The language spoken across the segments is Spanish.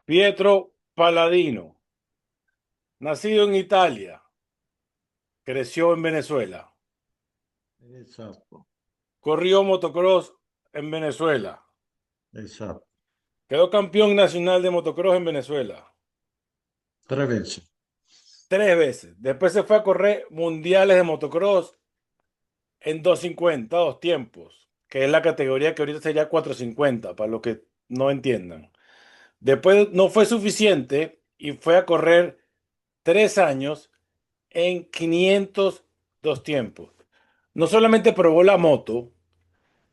Pietro Palladino, nacido en Italia, creció en Venezuela, Esatto, corrió motocross en Venezuela, esatto. quedó campeón nacional de motocross en Venezuela 3 veces. 3 veces. Después se fue a correr mundiales de motocross en 250, dos tiempos, que es la categoría que ahorita sería 450, para los que no entiendan. Después no fue suficiente y fue a correr 3 años en 500 dos tiempos. No solamente probó la moto,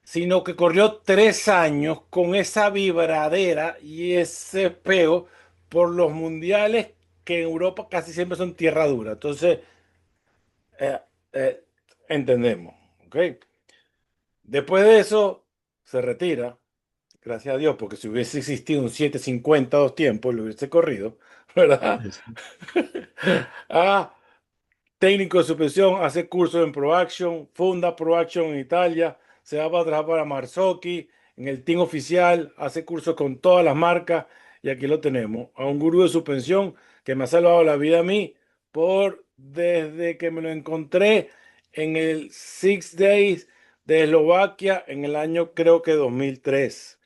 sino que corrió 3 años con esa vibradera y ese peo por los mundiales que en Europa casi siempre son tierra dura. Entonces, eh, eh, entendemos, ¿ok? Después de eso, se retira, gracias a Dios, porque si hubiese existido un 750 dos tiempos, lo hubiese corrido, ¿verdad? Es- Ah, técnico de suspensión, hace cursos en ProAction, funda ProAction en Italia, se va para trabajar para Marzocchi, en el team oficial, hace cursos con todas las marcas y aquí lo tenemos, a un gurú de suspensión que me ha salvado la vida a mí desde que me lo encontré en el Six Days de Eslovaquia en el año creo que 2003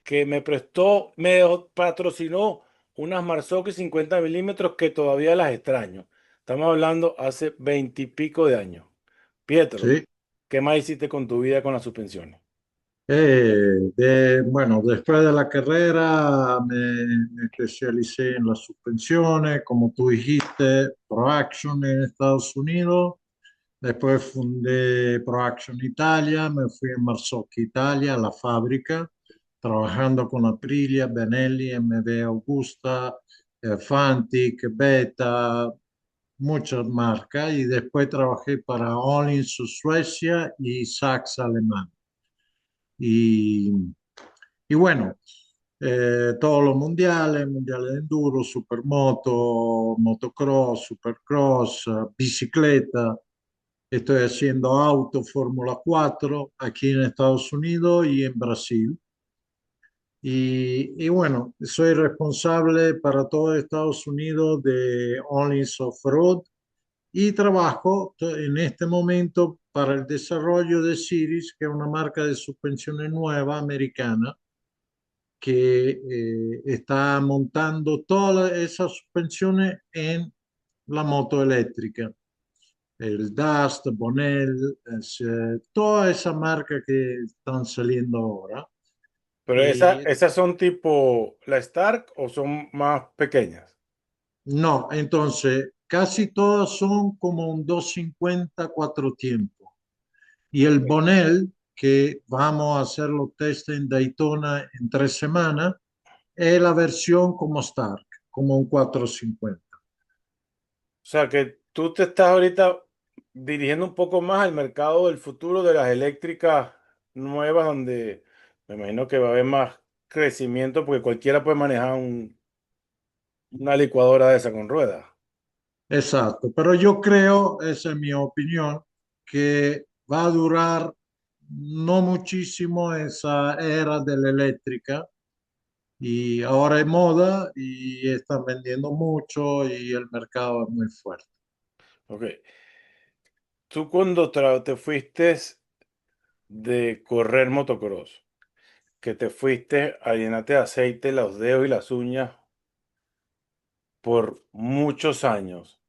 que me prestó, me patrocinó unas Marzocchi 50 milímetros que todavía las extraño. Estamos hablando hace 20 y pico de años. Pietro, Sí. ¿qué más hiciste con tu vida con las suspensiones? Bueno, después de la carrera me especialicé en la suspensiones, como tú dijiste, ProAction en Estados Unidos. Después fundé ProAction Italia, me fui a Marzocchi Italia, a la fábrica, trabajando con Aprilia, Benelli, MV Augusta, Fantic, Beta, muchas marcas. Y después trabajé para Öhlins Suecia y Sachs Alemán. Y, y bueno, todos los mundiales, mundiales de enduro, supermoto, motocross, supercross, bicicleta. Estoy haciendo auto Fórmula 4 aquí en Estados Unidos y en Brasil. Y bueno, soy responsable para todo Estados Unidos de Only Off-Road y trabajo en este momento para el desarrollo de Series, que es una marca de suspensiones nueva americana que está montando todas esas suspensiones en la moto eléctrica. El Dust, Bonell, toda esa marca que están saliendo ahora. Pero Y esas son tipo la Stark o son más pequeñas. no, entonces casi todas son como un 250 cuatro tiempos. Y el Bonell, que vamos a hacer los test en Daytona en 3 semanas, es la versión como Stark, como un 450. O sea que tú te estás ahorita dirigiendo un poco más al mercado del futuro de las eléctricas nuevas, donde me imagino que va a haber más crecimiento porque cualquiera puede manejar una licuadora de esa con ruedas. Exacto, pero yo creo, esa es mi opinión, que va a durar no muchísimo esa era de la eléctrica y ahora es moda y están vendiendo mucho y el mercado es muy fuerte. Ok. Tú cuando te fuiste de correr motocross, que te fuiste a llenarte de aceite los dedos y las uñas por muchos años,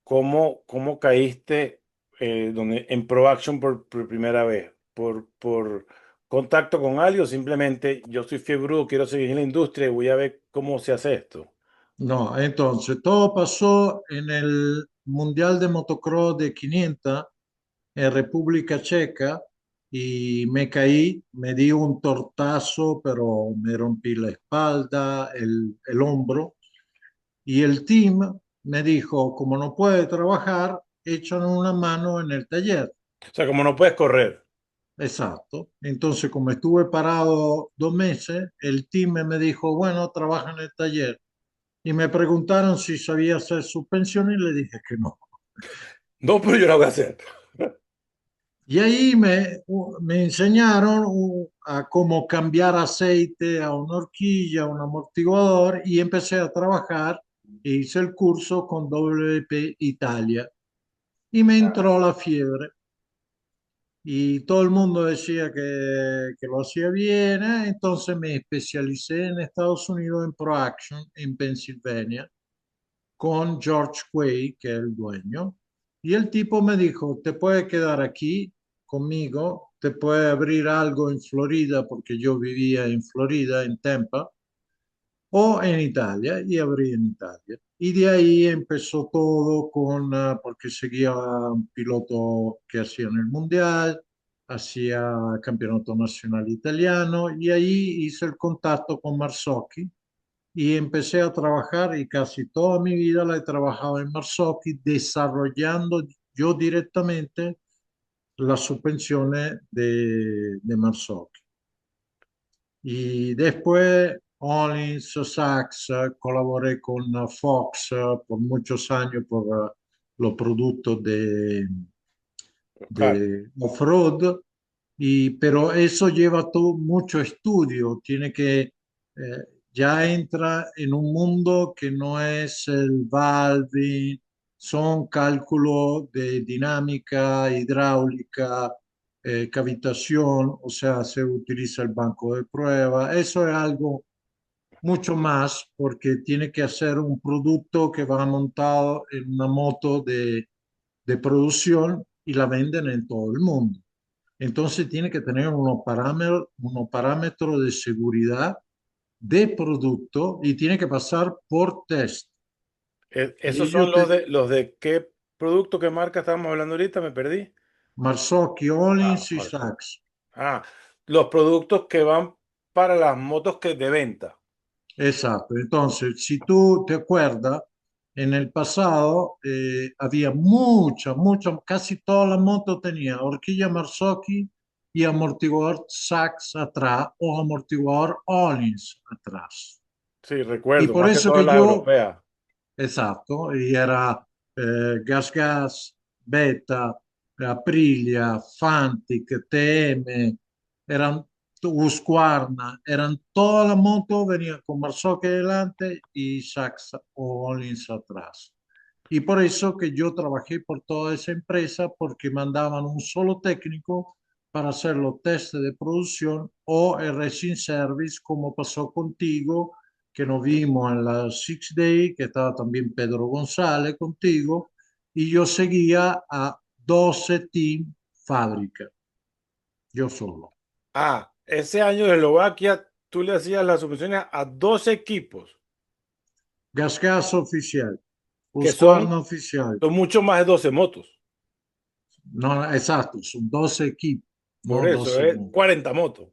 ¿cómo caíste en Pro Action por primera vez? ¿Por contacto con alguien o simplemente yo soy fiebrudo, quiero seguir en la industria y voy a ver cómo se hace esto? No, entonces todo pasó en el Mundial de Motocross de 500 en República Checa y me caí, me di un tortazo, pero me rompí la espalda, el hombro. Y el team me dijo, como no puede trabajar, échan una mano en el taller. O sea, como no puedes correr. Exacto. Entonces, como estuve parado 2 meses, el team me dijo, bueno, trabaja en el taller. Y me preguntaron si sabía hacer suspensión y le dije que no. No, pero yo lo voy a hacer. Y ahí me enseñaron a cómo cambiar aceite a una horquilla, a un amortiguador, y empecé a trabajar e hice el curso con WP Italia y me Ah, entró la fiebre. Y todo el mundo decía que lo hacía bien, entonces me especialicé en Estados Unidos en ProAction en Pensilvania con George Quay, que es el dueño. Y el tipo me dijo, te puedes quedar aquí conmigo, te puede abrir algo en Florida, porque yo vivía en Florida, en Tampa, o en Italia, y abrí en Italia. Y de ahí empezó todo con, porque seguía un piloto que hacía en el Mundial, hacía campeonato nacional italiano, y ahí hice el contacto con Marzocchi y empecé a trabajar y casi toda mi vida la he trabajado en Marzocchi, desarrollando yo directamente las suspensiones de Marzocchi. Y después Hollins, Sachs, colaboré con Fox por muchos años por los productos claro. de off-road, y, pero eso lleva todo, mucho estudio, tiene que, ya entra en un mundo que no es el valving, son cálculos de dinámica, hidráulica, cavitación, o sea, se utiliza el banco de prueba, eso es algo mucho más porque tiene que hacer un producto que va montado en una moto de producción y la venden en todo el mundo. Entonces tiene que tener unos parámetros de seguridad de producto y tiene que pasar por test. Y Esos son ellos te, los de qué producto, qué marca estábamos hablando ahorita, me perdí. Marzocchi, Ah, Ollins y Marzo. Sachs. Ah, los productos que van para las motos que de venta. Exacto. Entonces, si tú te acuerdas, en el pasado había casi todas las motos tenían horquilla Marzocchi y amortiguador Sachs atrás o amortiguador Ollins atrás. Sí, Y recuerdo, por más que eso todas que las yo, europeas. exacto, y era Gas Gas, Beta, Aprilia, Fantic, TM, eran Husqvarna, eran todas las motos, venían con Marzocchi delante y Sachs o Ollins atrás. Y por eso que yo trabajé por toda esa empresa, porque mandaban un solo técnico para hacer los test de producción o el racing service, como pasó contigo, que nos vimos en la Six Day, que estaba también Pedro González contigo, y yo seguía a 12 team fábrica, yo solo. Ah, ese año de Eslovaquia tú le hacías las suspensiones a 12 equipos, Gas Gas oficial, que Husqvarna oficial. son mucho más de 12 motos. No, exacto, son 12 equipos, Por no eso, 12 es motos. 40 motos.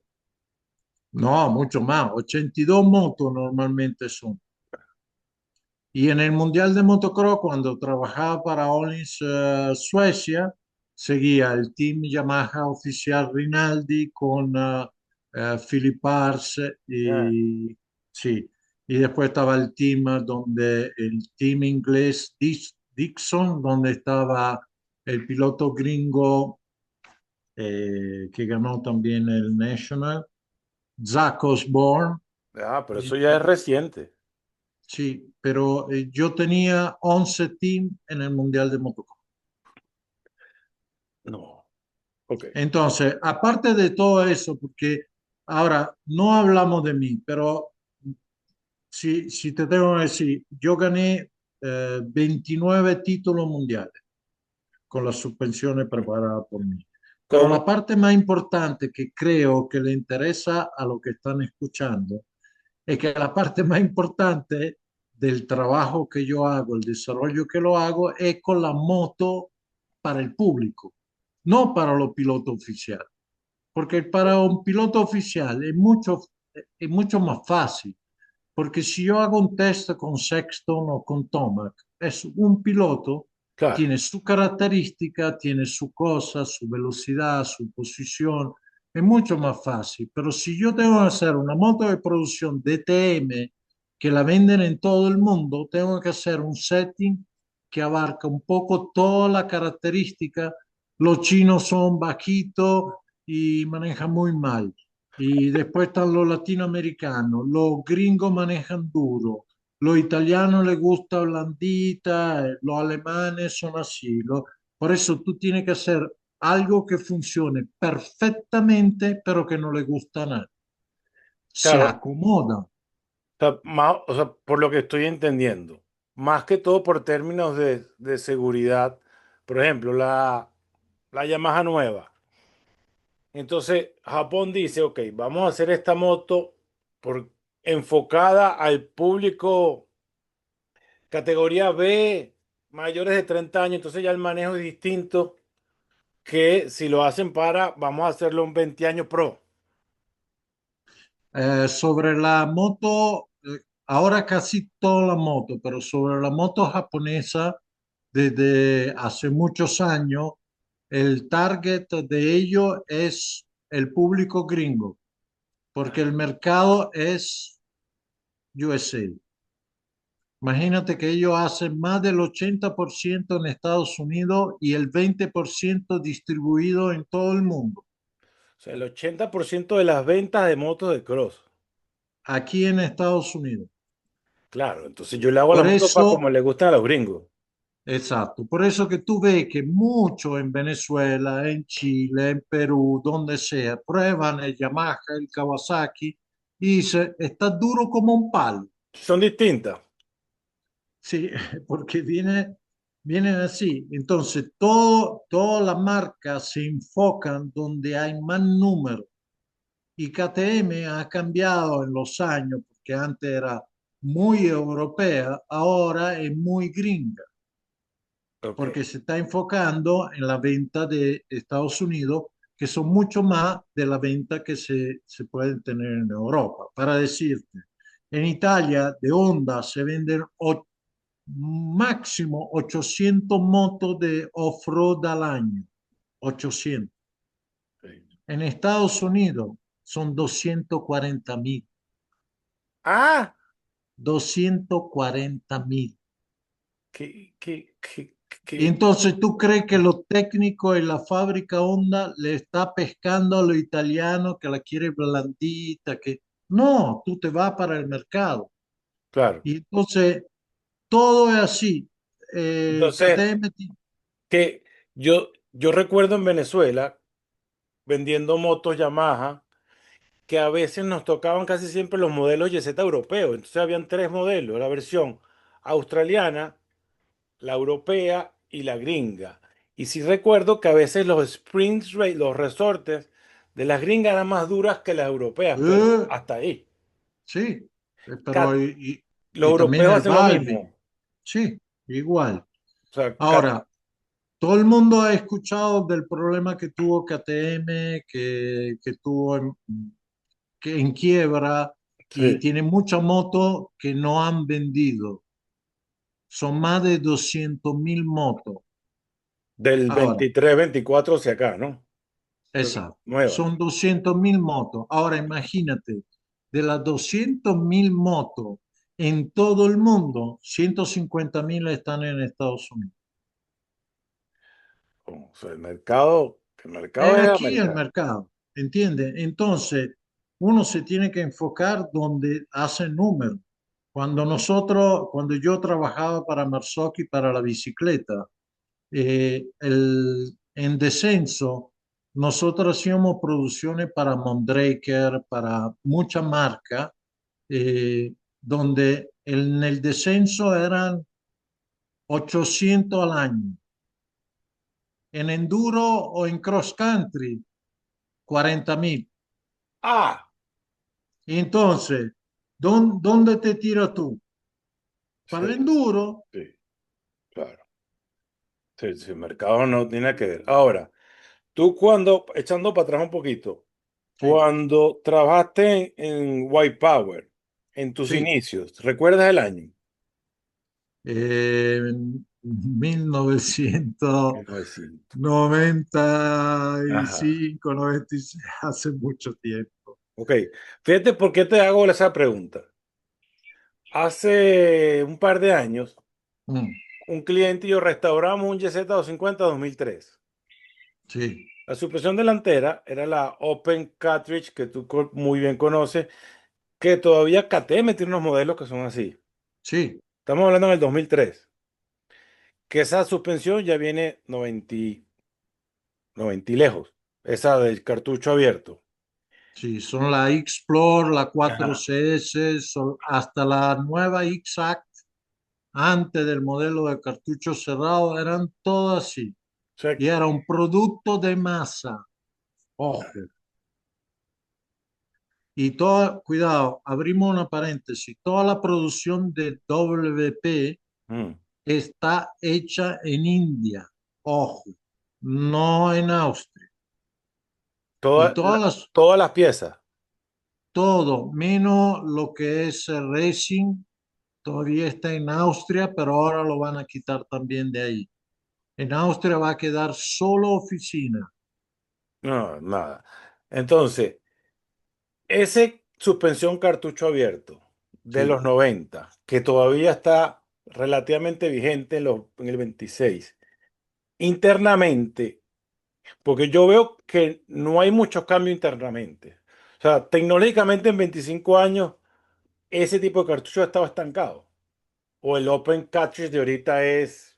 No, mucho más. 82 motos normalmente son. Y en el Mundial de Motocross, cuando trabajaba para Ollins Suecia, seguía el team Yamaha oficial Rinaldi con Philip Arce Ah, y sí. Y después estaba el team donde el team inglés Dixon, donde estaba el piloto gringo que ganó también el National, Zach Osborne. pero eso ya es reciente. Sí, pero yo tenía 11 teams en el Mundial de Motocross. No, ok. Entonces, aparte de todo eso, porque ahora no hablamos de mí, pero si te tengo que decir, yo gané 29 títulos mundiales con las suspensiones preparadas por mí. Pero Con, la parte más importante que creo que le interesa a los que están escuchando es que la parte más importante del trabajo que yo hago, el desarrollo que lo hago, es con la moto para el público, no para los pilotos oficiales. Porque para un piloto oficial es mucho más fácil. Porque si yo hago un test con Sexton o con Tomac, es un piloto, claro, tiene su característica, tiene su cosa, su velocidad, su posición, es mucho más fácil. Pero si yo tengo que hacer una moto de producción DTM que la venden en todo el mundo, tengo que hacer un setting que abarca un poco toda la característica Los chinos son bajitos y manejan muy mal. Y después están los latinoamericanos, los gringos manejan duro, los italianos les gusta blandita, los alemanes son así. Por eso tú tienes que hacer algo que funcione perfectamente, pero que no le gusta a nadie. Se Claro, acomoda. o sea, por lo que estoy entendiendo, más que todo por términos de seguridad, por ejemplo, la Yamaha nueva. Entonces, Japón dice, ok, vamos a hacer esta moto por, enfocada al público categoría B, mayores de 30 años, entonces ya el manejo es distinto que si lo hacen para, vamos a hacerlo un 20 años pro. Sobre la moto, ahora casi toda la moto, pero sobre la moto japonesa, desde hace muchos años, el target de ellos es el público gringo, porque el mercado es USA. Imagínate que ellos hacen más del 80% en Estados Unidos y el 20% distribuido en todo el mundo. O sea, el 80% de las ventas de motos de cross. Aquí en Estados Unidos. Claro, entonces yo le hago la Por moto para como eso, le gustan a los gringos. exacto, por eso que tú ves que mucho en Venezuela, en Chile, en Perú, donde sea, prueban el Yamaha, el Kawasaki y se, está duro como un palo. Son distintas. Sí, porque viene así. Entonces, todas las marcas se enfocan donde hay más números. Y KTM ha cambiado en los años, porque antes era muy europea, ahora es muy gringa, Ok, porque se está enfocando en la venta de Estados Unidos, que son mucho más de la venta que se pueden tener en Europa. Para decirte, en Italia de Honda se venden máximo 800 motos de off-road al año, 800. ok. En Estados Unidos son 240.000, Ah, 240.000. Y que, entonces tú crees que los técnicos en la fábrica Honda le está pescando a los italianos que la quiere blandita, que no, tú te vas para el mercado. claro. Y entonces todo es así. Entonces, KTM, que yo recuerdo en Venezuela vendiendo motos Yamaha que a veces nos tocaban casi siempre los modelos YZ europeos. Entonces habían tres modelos, la versión australiana, la europea y la gringa. Y sí recuerdo que a veces los springs, los resortes de las gringas eran más duras que las europeas, pero eh, hasta ahí. sí, pero Cat- los y también europeos el hacen lo Balvin, mismo. sí, igual. O sea, Ahora, todo el mundo ha escuchado del problema que tuvo KTM, que tuvo que en quiebra y sí, tiene muchas motos que no han vendido. Son más de 200.000 motos. del Ahora, 23 24 hacia acá, ¿no? exacto, Nuevas. son 200.000 motos. Ahora imagínate, de las 200.000 motos en todo el mundo, 150.000 están en Estados Unidos. O sea, el mercado es Aquí el americano. mercado, ¿entiendes? Entonces, uno se tiene que enfocar donde hace números. Cuando yo trabajaba para Marzocchi para la bicicleta, en descenso, nosotros hacíamos producciones para Mondraker, para mucha marca, donde en el descenso eran 800 al año. En enduro o en cross country, 40.000. Ah, Y entonces, ¿dónde te tiras tú? Para sí, el enduro. sí, claro. Sí, sí, el mercado no tiene que ver. Ahora, tú cuando, echando para atrás un poquito, Sí, cuando trabajaste en White Power, en tus sí. inicios, ¿recuerdas el año? En 1995, 1900. Ajá. 96, hace mucho tiempo. Ok. Fíjate por qué te hago esa pregunta. Hace un par de años, Mm, un cliente y yo restauramos un YZ 250 2003. Sí, La suspensión delantera era la Open Cartridge que tú muy bien conoces, que todavía KTM tiene unos modelos que son así. sí, Estamos hablando en el 2003, que esa suspensión ya viene 90 y lejos, esa del cartucho abierto. sí. Son la X-Plore, la Ajá. 4CS, hasta la nueva X-Act, antes del modelo de cartucho cerrado, eran todas así. O sea, Y era un producto de masa. Ojo. Y toda, cuidado, abrimos una paréntesis, toda la producción de WP mm, está hecha en India. Ojo, no en Austria. Y todas las piezas. todo, menos lo que es el racing, todavía está en Austria, pero ahora lo van a quitar también de ahí. En Austria va a quedar solo oficina. No, nada. Entonces, ese suspensión cartucho abierto de Sí, los 90 que todavía está relativamente vigente en el 26 internamente, porque yo veo que no hay mucho cambio internamente. O sea, tecnológicamente en 25 años ese tipo de cartucho ha estado estancado. O el Open Cartridge de ahorita es...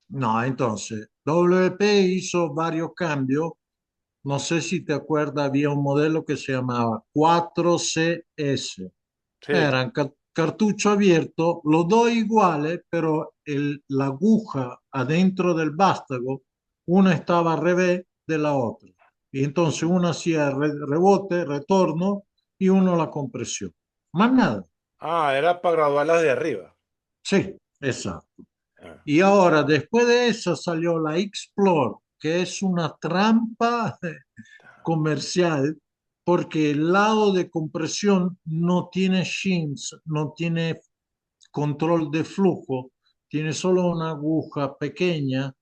no, entonces, WP hizo varios cambios. No sé si te acuerdas, había un modelo que se llamaba 4CS. Sí. Eran cartucho abierto, los dos iguales, pero la aguja adentro del vástago, una estaba al revés de la otra. Y entonces una hacía rebote, retorno y uno la compresión. Más nada. Ah, era para graduarlas de arriba. Sí, exacto. Ah, Y ahora, después de eso, salió la Explore, que es una trampa comercial, porque el lado de compresión no tiene shims, no tiene control de flujo, tiene solo una aguja pequeña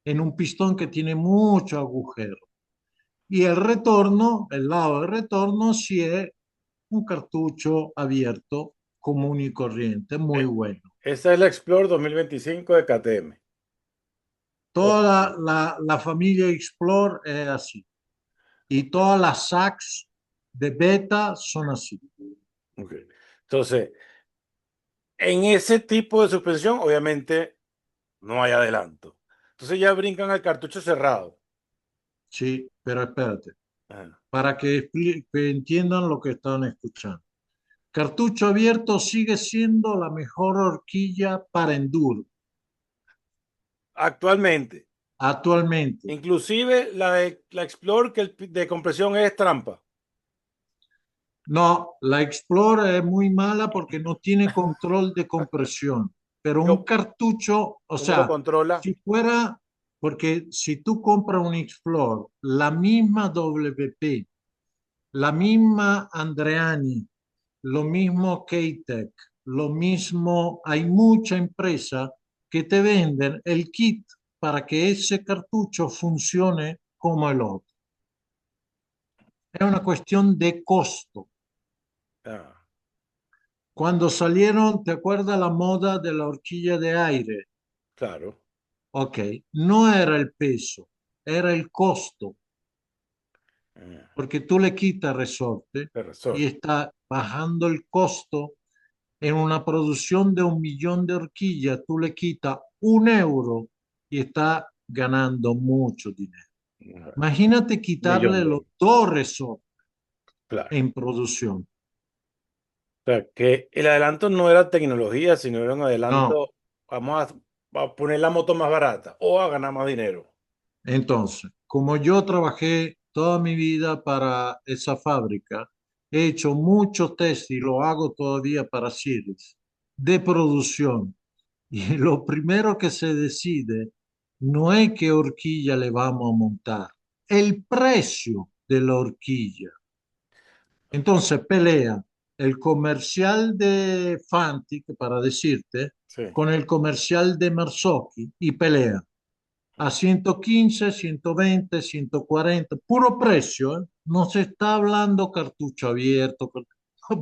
en un pistón que tiene mucho agujero. Y el retorno, el lado de retorno, sí es un cartucho abierto común y corriente, muy eh, bueno. esa es la Explore 2025 de KTM. Ok, Toda la familia Explore es así. Y ok, todas las SACs de beta son así. ok. Entonces, en ese tipo de suspensión, obviamente, no hay adelanto. Entonces ya brincan al cartucho cerrado. Sí, pero espérate, Ajá. para que entiendan lo que están escuchando. Cartucho abierto sigue siendo la mejor horquilla para enduro Actualmente, actualmente. inclusive la Explore de compresión es trampa. No, la Explorer es muy mala porque no tiene control de compresión, pero un Yo, cartucho, o ¿cómo lo sea, controla? si fuera, porque si tú compras un Explorer, la misma WP, la misma Andreani, lo mismo K-Tech, lo mismo, hay mucha empresa que te venden el kit para que ese cartucho funcione como el otro. Es una cuestión de costo. Ah, Cuando salieron, ¿te acuerdas la moda de la horquilla de aire? claro. Ok, no era el peso, era el costo, Ah, porque tú le quitas resorte el y resorte. está bajando el costo. En una producción de 1 millón de horquillas, tú le quitas 1 euro y está ganando mucho dinero. Ajá. Imagínate Un millón quitarle de los euros. dos resortes Claro. en producción. O sea, que el adelanto no era tecnología, sino era un No, adelanto, a poner la moto más barata o a ganar más dinero. entonces, como yo trabajé toda mi vida para esa fábrica, he hecho muchos test y lo hago todavía para Series de producción. Y lo primero que se decide no es qué horquilla le vamos a montar, el precio de la horquilla. Entonces pelea el comercial de Fantic, para decirte, Sí. con el comercial de Marzocchi y pelea a 115, 120, 140, puro precio, ¿eh? No se está hablando cartucho abierto,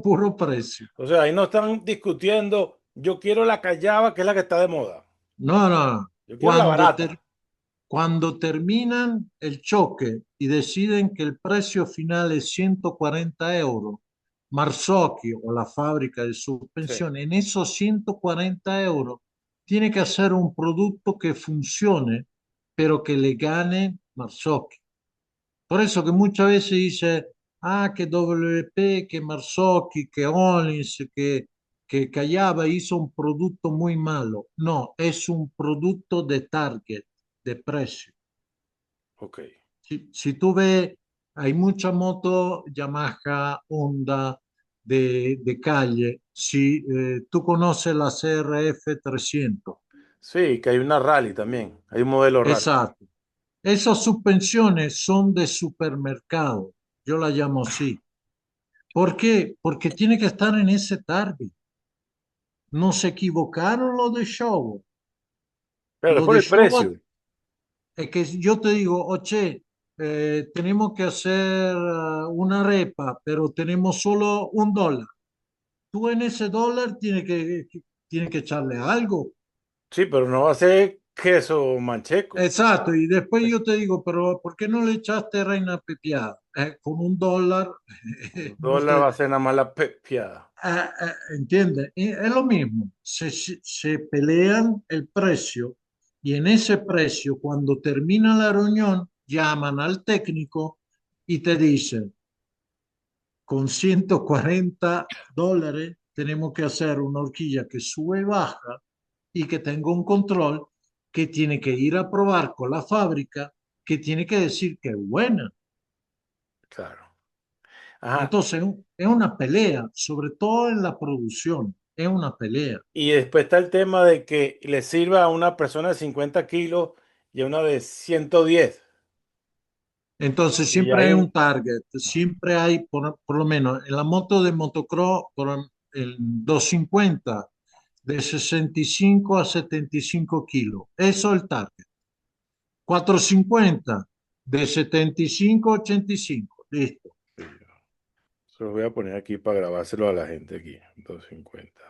puro precio. O sea, ahí no están discutiendo, yo quiero la callaba, que es la que está de moda. No, no, no. Yo quiero la Cuando, barata. Cuando terminan el choque y deciden que el precio final es 140 euros, Marzocchi o la fábrica de Sí, suspensión, en esos 140 euros, tiene que hacer un producto que funcione, pero que le gane Marzocchi. Por eso que muchas veces dice, ah, que WP, que Marzocchi, que Ollins, que Callaba hizo un producto muy malo. No, es un producto de target, de precio. ok. Si tú ves, hay mucha moto Yamaha, Honda de calle. Si tú conoces la CRF 300, Sí, que hay una rally también. Hay un modelo rally. exacto. Esas suspensiones son de supermercado, yo la llamo así. ¿Por qué? Porque tiene que estar en ese target. No se equivocaron los de Show. Pero es Los por de el Show precio. es que yo te digo, oye, tenemos que hacer una repa, pero tenemos solo $1. Tú en ese dólar tienes que echarle algo. Sí, pero no va a ser queso mancheco. Exacto, y después yo te digo, pero ¿por qué no le echaste reina pepiada? Con $1, Un no dólar va te, a ser nada más la pepiada. ¿entiendes? Y es lo mismo, se pelean el precio y en ese precio, cuando termina la reunión, llaman al técnico y te dicen, con $140 tenemos que hacer una horquilla que sube y baja y que tenga un control que tiene que ir a probar con la fábrica, que tiene que decir que es buena. Claro. Ajá. Entonces, es una pelea, sobre todo en la producción, es una pelea. Y después está el tema de que le sirva a una persona de 50 kilos y a una de 110. Entonces, Y siempre hay hay un... un target, siempre hay, por lo menos en la moto de motocross, por el 250 de 65 a 75 kilos. Eso es el target. 450 de 75 a 85. Listo. Se lo voy a poner aquí para grabárselo a la gente aquí. 250.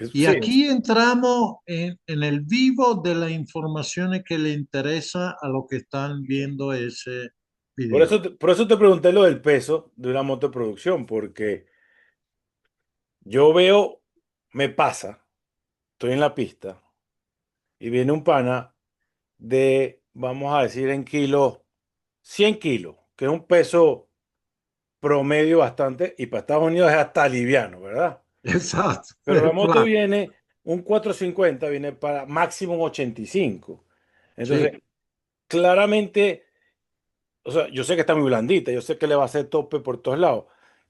Y Sí, aquí entramos en el vivo de las informaciones que le interesa a los que están viendo ese video. por eso te pregunté lo del peso de una moto de producción, porque yo veo, me pasa, estoy en la pista y viene un pana de, vamos a decir en kilos, 100 kilos, que es un peso promedio bastante, y para Estados Unidos es hasta liviano, ¿verdad? Exacto, Pero la moto claro. viene, un 450 viene para máximo un 85. Sí, Entonces, claramente, o sea, yo sé que está muy blandita, yo sé que le va a hacer tope por todos lados.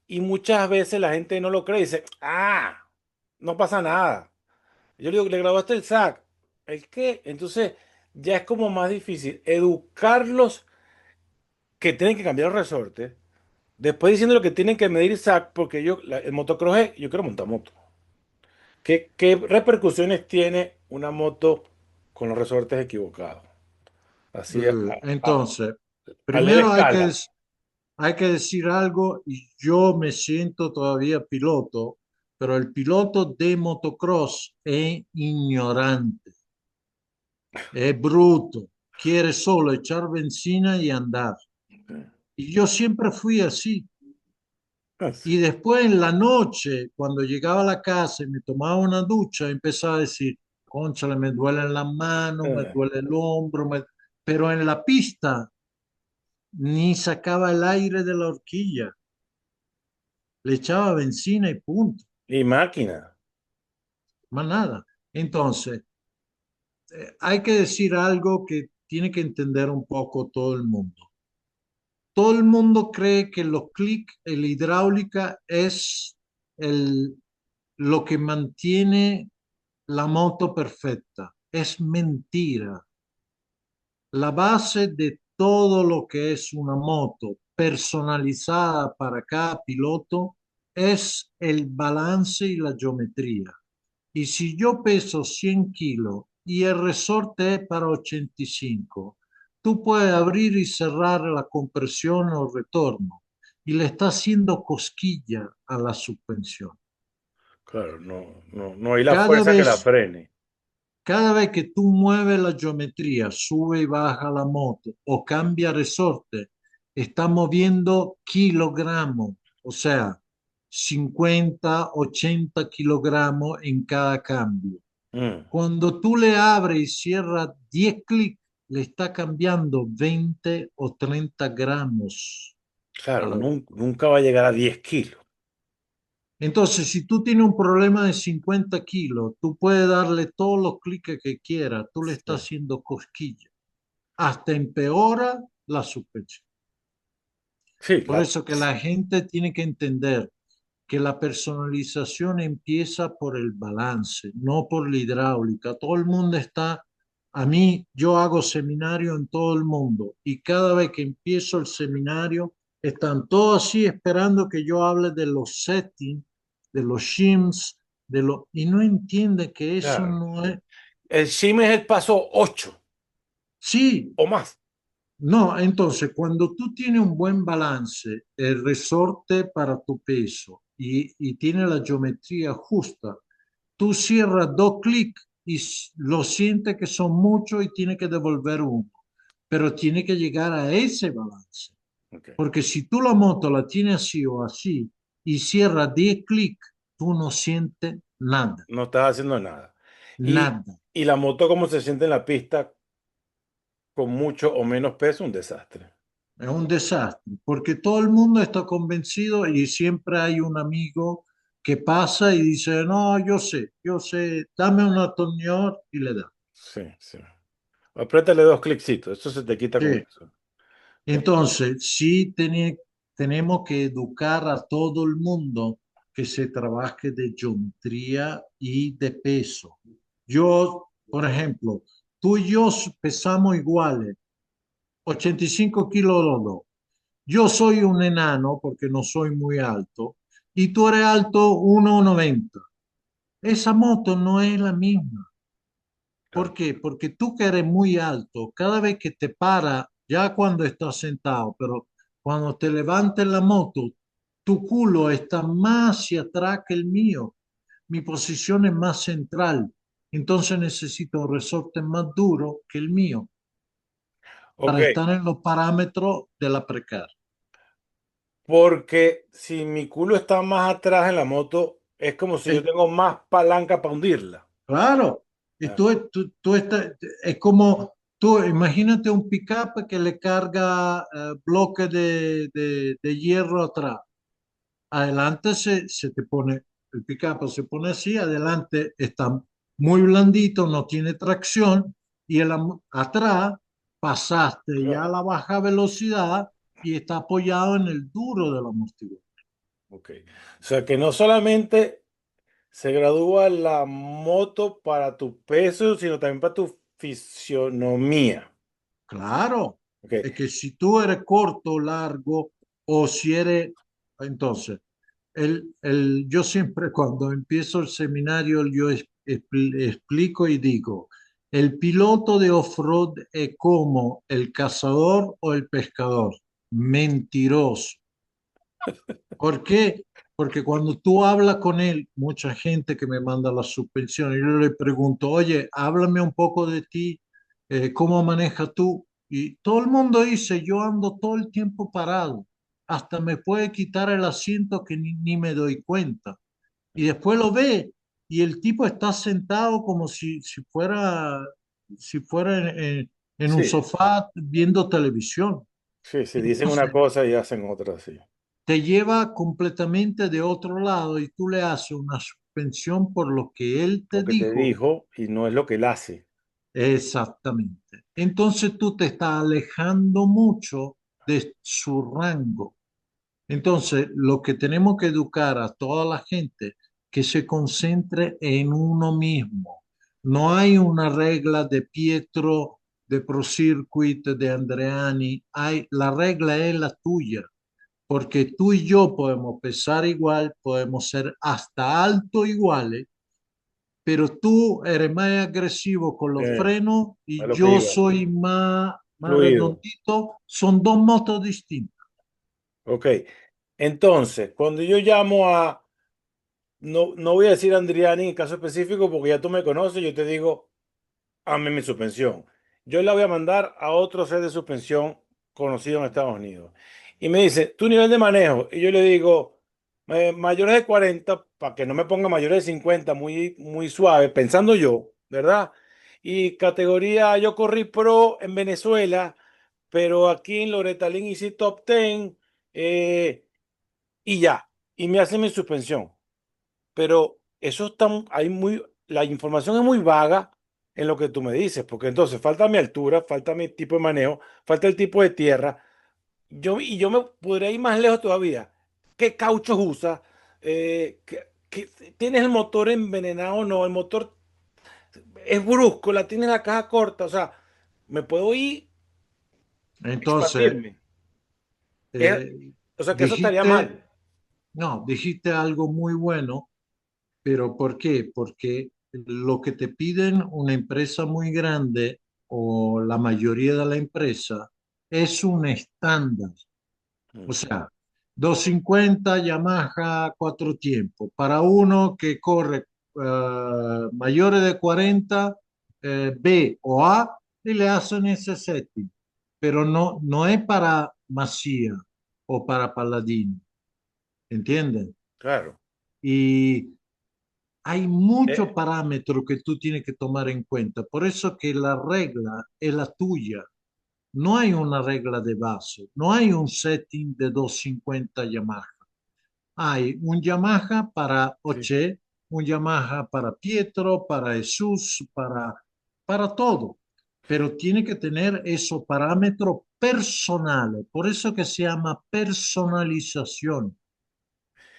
Y muchas veces la gente no lo cree y dice, ah, no pasa nada. Yo le digo, ¿le grabaste el SAC? ¿El qué? Entonces, ya es como más difícil educarlos que tienen que cambiar el resorte. Después diciendo lo que tienen que medir SAC, porque yo, el motocross es, yo quiero montar moto. ¿Qué repercusiones tiene una moto con los resortes equivocados? Así a, entonces, a leve primero escala. hay que decir algo y yo me siento todavía piloto, pero el piloto de motocross es ignorante, es bruto, quiere solo echar benzina y andar. Y yo siempre fui así. Y después en la noche, cuando llegaba a la casa y me tomaba una ducha, empezaba a decir, cónchale, me duele la mano, me duele el hombro, pero en la pista ni sacaba el aire de la horquilla, le echaba benzina y punto, Y máquina. más nada. Entonces, hay que decir algo que tiene que entender un poco todo el mundo. Todo el mundo cree que los clics, la hidráulica es el, lo que mantiene la moto perfecta. Es mentira. La base de todo lo que es una moto personalizada para cada piloto es el balance y la geometría. Y si yo peso 100 kilos y el resorte es para 85, tú puedes abrir y cerrar la compresión o retorno y le está haciendo cosquilla a la suspensión. Claro, no, no, no hay la Cada fuerza que la vez frene. Cada vez que tú mueves la geometría, sube y baja la moto o cambia resorte, está moviendo kilogramos, o sea, 50, 80 kilogramos en cada cambio. Mm, Cuando tú le abres y cierras 10 clics, le está cambiando 20 o 30 gramos a claro, la moto. nunca va a llegar a 10 kilos. Entonces, si tú tienes un problema de 50 kilos, tú puedes darle todos los clics que quieras, tú le estás Sí, haciendo cosquillas, hasta empeora la suspensión. sí, Por claro. eso que la gente tiene que entender que la personalización empieza por el balance, no por la hidráulica. Todo el mundo está, a mí, yo hago seminario en todo el mundo y cada vez que empiezo el seminario, están todos así esperando que yo hable de los settings, de los shims, y no entiende que eso Claro. no es. El shim es el paso 8 Sí, o más. no, entonces cuando tú tienes un buen balance, el resorte para tu peso y tiene la geometría justa, tú cierras dos clics y lo sientes que son muchos y tiene que devolver uno, pero tiene que llegar a ese balance, Ok. porque si tú la moto la tienes así o así y cierras 10 clics, tú no sientes nada, No estás haciendo nada. Y, nada. y la moto, como se siente en la pista, con mucho o menos peso, un desastre. Es un desastre, porque todo el mundo está convencido y siempre hay un amigo que pasa y dice, no, yo sé, dame un atornillador y le da. Sí, sí. Apriétale dos cliccito, eso se te quita con Sí. eso. Ok. Entonces, sí tenemos que educar a todo el mundo que se trabaje de geometría y de peso. Yo, por ejemplo, tú y yo pesamos iguales, 85 kilos los dos. Yo soy un enano porque no soy muy alto y tú eres alto 1,90. Esa moto no es la misma. ¿Por Claro. qué? Porque tú que eres muy alto, cada vez que te para, ya cuando estás sentado, pero cuando te levantes la moto, tu culo está más hacia atrás que el mío. Mi posición es más central. Entonces necesito un resorte más duro que el mío Ok, para estar en los parámetros de la precar. porque si mi culo está más atrás en la moto, es como si yo El, tengo más palanca para hundirla. Claro, y Ah, es como tú, imagínate un pick-up que le carga bloques de hierro atrás. Adelante se te pone, el pick-up se pone así, adelante está muy blandito, no tiene tracción, y atrás pasaste ya a claro. la baja velocidad y está apoyado en el duro del amortiguador. Ok. O sea que no solamente se gradúa la moto para tu peso, sino también para tu fisionomía. Claro, Ok. es que si tú eres corto, largo, o si eres, entonces, yo siempre cuando empiezo el seminario, yo explico y digo, el piloto de off-road es como el cazador o el pescador, mentiroso. ¿Por qué? Porque cuando tú hablas con él, mucha gente que me manda la suspensión, y yo le pregunto, oye, háblame un poco de ti, ¿cómo manejas tú? Y todo el mundo dice, yo ando todo el tiempo parado, hasta me puede quitar el asiento que ni me doy cuenta. Y después lo ve y el tipo está sentado como si fuera en un Sí, sofá viendo televisión. sí, sí, dicen una Entonces, cosa y hacen otra, sí. te lleva completamente de otro lado y tú le haces una suspensión por lo que él Lo te que te dijo dijo y no es lo que él hace. exactamente. Entonces tú te estás alejando mucho de su rango. Entonces, lo que tenemos que educar a toda la gente que se concentre en uno mismo. No hay una regla de Pietro, de ProCircuit, de Andreani. La regla es la tuya porque tú y yo podemos pesar igual, podemos ser hasta alto iguales, pero tú eres más agresivo con los Eh, frenos a y lo que yo iba. soy más Fluido. redondito. Son dos motos distintas. Ok. Entonces, cuando yo llamo no, no voy a decir Andriani en caso específico porque ya tú me conoces, yo te digo, hazme mi suspensión. Yo la voy a mandar a otro set de suspensión conocido en Estados Unidos. Y me dice, tu nivel de manejo. Y yo le digo, mayores de 40 para que no me ponga mayores de 50 muy, muy suave, pensando yo, ¿verdad? Y categoría, yo corrí pro en Venezuela, pero aquí en Loretta Lynn hice top 10, eh, y ya. Y me hace mi suspensión. Pero eso está, hay muy, la información es muy vaga en lo que tú me dices, porque entonces falta mi altura, falta mi tipo de manejo, falta el tipo de tierra. Y yo me podría ir más lejos todavía. ¿Qué cauchos usa? ¿Tienes el motor envenenado o no? El motor es brusco, la tienes la caja corta. O sea, me puedo ir, Entonces, expandirme. Es- eh, o sea, que eso estaría dijiste, mal. no, dijiste algo muy bueno, pero ¿por qué? Porque lo que te piden una empresa muy grande o la mayoría de la empresa es un estándar. O Mm. sea, 250 Yamaha cuatro tiempos. Para uno que corre mayores de 40 B o A, y le hacen ese setting. Pero no, no es para Masía o para Paladino, ¿entienden? Claro. Y hay muchos Eh, parámetros que tú tienes que tomar en cuenta. Por eso que la regla es la tuya. No hay una regla de base, no hay un setting de 250 Yamaha. Hay un Yamaha para sí. Oche, un Yamaha para Pietro, para Jesús, para todo. Pero tiene que tener esos parámetros personales. Por eso que se llama personalización.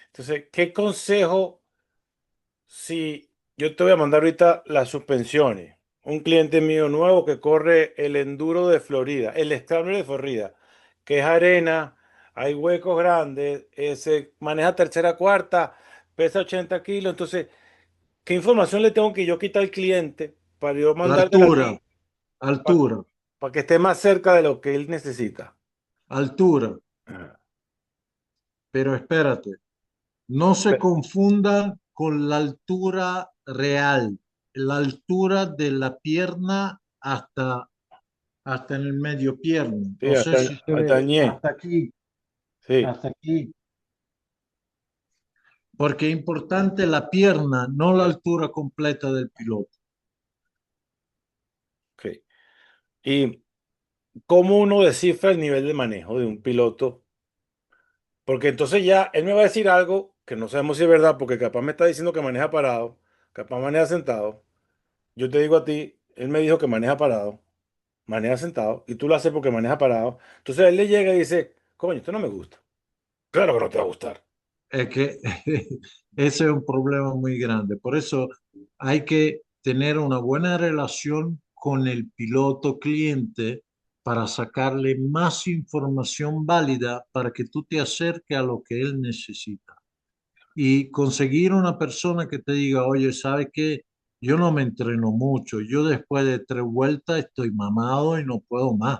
Entonces, ¿qué consejo? Si yo te voy a mandar ahorita las suspensiones, un cliente mío nuevo que corre el Enduro de Florida, el Scrambler de Florida, que es arena, hay huecos grandes, se maneja tercera, cuarta, pesa 80 kilos. Entonces, ¿qué información le tengo que yo quitar al cliente para yo La mandártela a altura, ti para altura, que esté más cerca de lo que él necesita? altura. Ah. Pero espérate, no se confundan con la altura real, la altura de la pierna hasta en el medio pierna. Sí, No sé si se hasta el ve ñe. Sí, hasta aquí, porque es importante la pierna, no la altura completa del piloto. ok. ¿Y cómo uno descifra el nivel de manejo de un piloto? Porque entonces ya él me va a decir algo que no sabemos si es verdad, porque capaz me está diciendo que maneja parado, capaz maneja sentado. Yo te digo a ti, él me dijo que maneja parado, maneja sentado, y tú lo haces porque maneja parado. Entonces él le llega y dice, coño, esto no me gusta. Claro que no te va a gustar. Es que ese es un problema muy grande. Por eso hay que tener una buena relación con el piloto cliente para sacarle más información válida para que tú te acerques a lo que él necesita. Y conseguir una persona que te diga, oye, ¿sabe qué? Yo no me entreno mucho. Yo después de tres vueltas estoy mamado y no puedo más.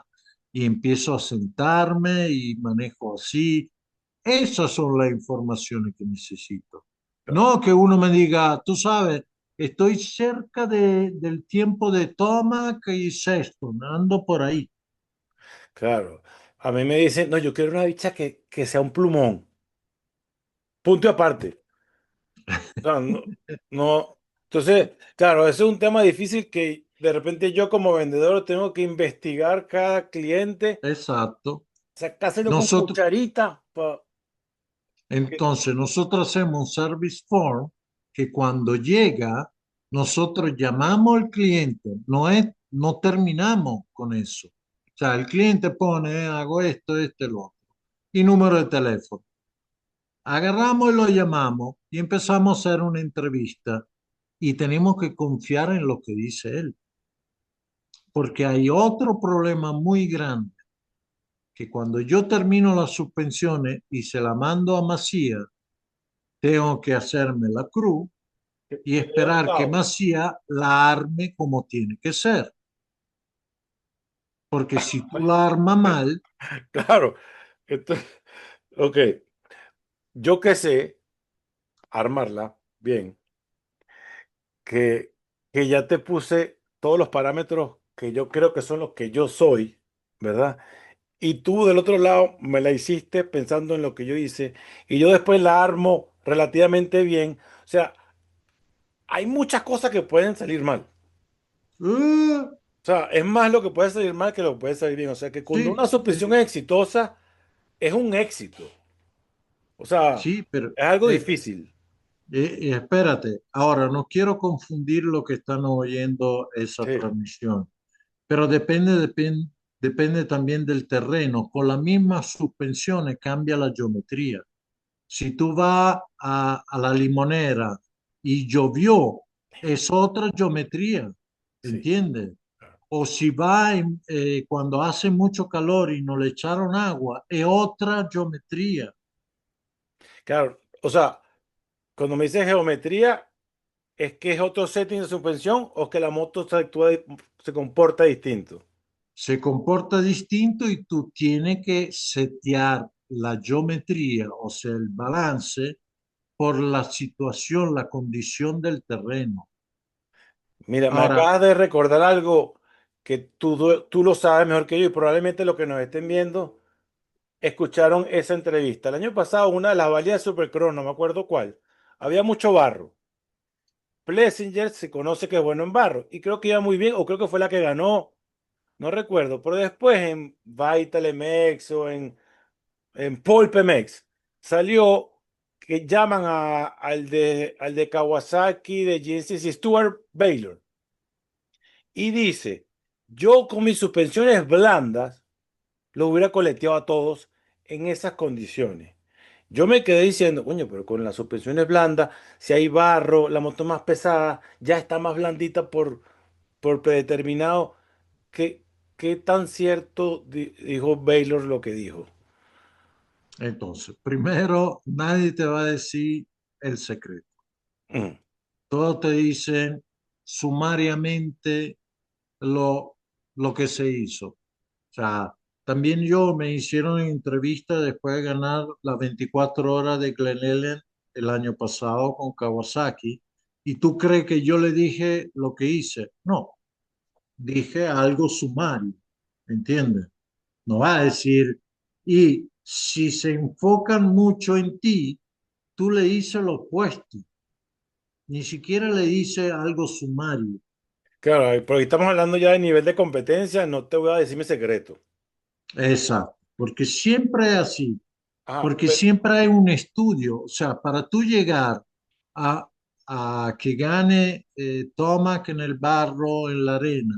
Y empiezo a sentarme y manejo así. Esas son las informaciones que necesito. No que uno me diga, tú sabes, estoy cerca del tiempo de Tomac y Sexton, ando por ahí. Claro. A mí me dicen, no, yo quiero una bicha que sea un plumón. Punto y aparte. O sea, no, no. Entonces, claro, ese es un tema difícil que de repente yo como vendedor tengo que investigar cada cliente, Exacto. sacárselo con Nosotros, cucharita. entonces, nosotros hacemos un service form que cuando llega, nosotros llamamos al cliente, no terminamos con eso. O sea, el cliente pone, hago esto, lo otro, y número de teléfono. Agarramos y lo llamamos y empezamos a hacer una entrevista y tenemos que confiar en lo que dice él, porque hay otro problema muy grande, que cuando yo termino las suspensiones y se la mando a Macías, tengo que hacerme la cruz y Que haya esperar que gustado. Macías la arme como tiene que ser, porque si tú la armas mal, Claro. Entonces, ok, yo que sé armarla bien, que, que ya te puse. todos los parámetros que yo creo que son los que yo soy, ¿verdad? Y tú del otro lado me la hiciste pensando en lo que yo hice y yo después la armo relativamente bien. O sea, hay muchas cosas que pueden salir mal. Uh, O sea, es más lo que puede salir mal que lo que puede salir bien. O sea, que cuando una sí, suspensión es exitosa, es un éxito. O sea, sí, pero es algo difícil. espérate. Ahora, no quiero confundir lo que están oyendo esa Sí, transmisión, pero depende también del terreno. Con las mismas suspensiones cambia la geometría. Si tú vas a la limonera y llovió, es otra geometría, sí. ¿entiendes? O si cuando hace mucho calor y no le echaron agua, es otra geometría. Claro, o sea, cuando me dice geometría, ¿es que es otro setting de suspensión o que la moto se comporta distinto? Se comporta distinto y tú tienes que setear la geometría, o sea, el balance, por la situación, la condición del terreno. Mira, me Ahora, acabas de recordar algo que tú lo sabes mejor que yo y probablemente los que nos estén viendo escucharon esa entrevista. El año pasado, una de las balias de Supercross, no me acuerdo cuál, había mucho barro. Plessinger se conoce que es bueno en barro y creo que iba muy bien, o creo que fue la que ganó, no recuerdo. Pero después en Vital MX o en Pulp MX salió que llaman al de Kawasaki de GNCC, Stuart Baylor, y dice: Yo con mis suspensiones blandas lo hubiera coleteado a todos en esas condiciones. Yo me quedé diciendo, coño, pero con las suspensiones blandas, si hay barro, la moto más pesada, ya está más blandita por predeterminado. ¿Qué, qué tan cierto dijo Baylor lo que dijo? entonces, primero, nadie te va a decir el secreto. Mm, Todos te dicen sumariamente lo, lo que se hizo. O sea, también yo me hicieron entrevista después de ganar las 24 horas de Glen Ellen el año pasado con Kawasaki. ¿Y tú crees que yo le dije lo que hice? No, dije algo sumario, ¿entiendes? No va a decir, y si se enfocan mucho en ti, tú le dices lo opuesto, ni siquiera le dices algo sumario. claro, pero estamos hablando ya de nivel de competencia, no te voy a decir mi secreto. Exacto, porque siempre es así. Ajá, Porque siempre hay un estudio, o sea, para tú llegar a, a que gane Tomac en el barro, en la arena,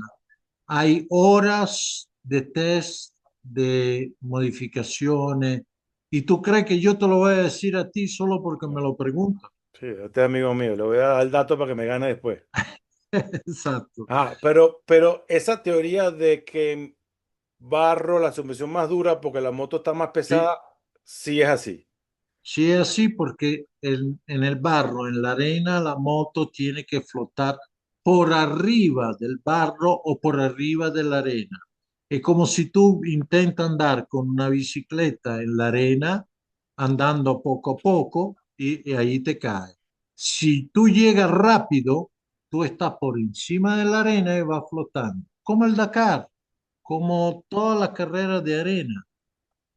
hay horas de test, de modificaciones, y tú crees que yo te lo voy a decir a ti solo porque me lo preguntas. sí, este es amigo mío, le voy a dar el dato para que me gane después. Exacto. Ah, pero esa teoría de que barro, la suspensión más dura porque la moto está más Sí, pesada, sí es así. sí es así porque en el barro, en la arena, la moto tiene que flotar por arriba del barro o por arriba de la arena. Es como si tú intentas andar con una bicicleta en la arena, andando poco a poco, y ahí te caes. Si tú llegas rápido, tú estás por encima de la arena y vas flotando, como el Dakar, como todas las carreras de arena.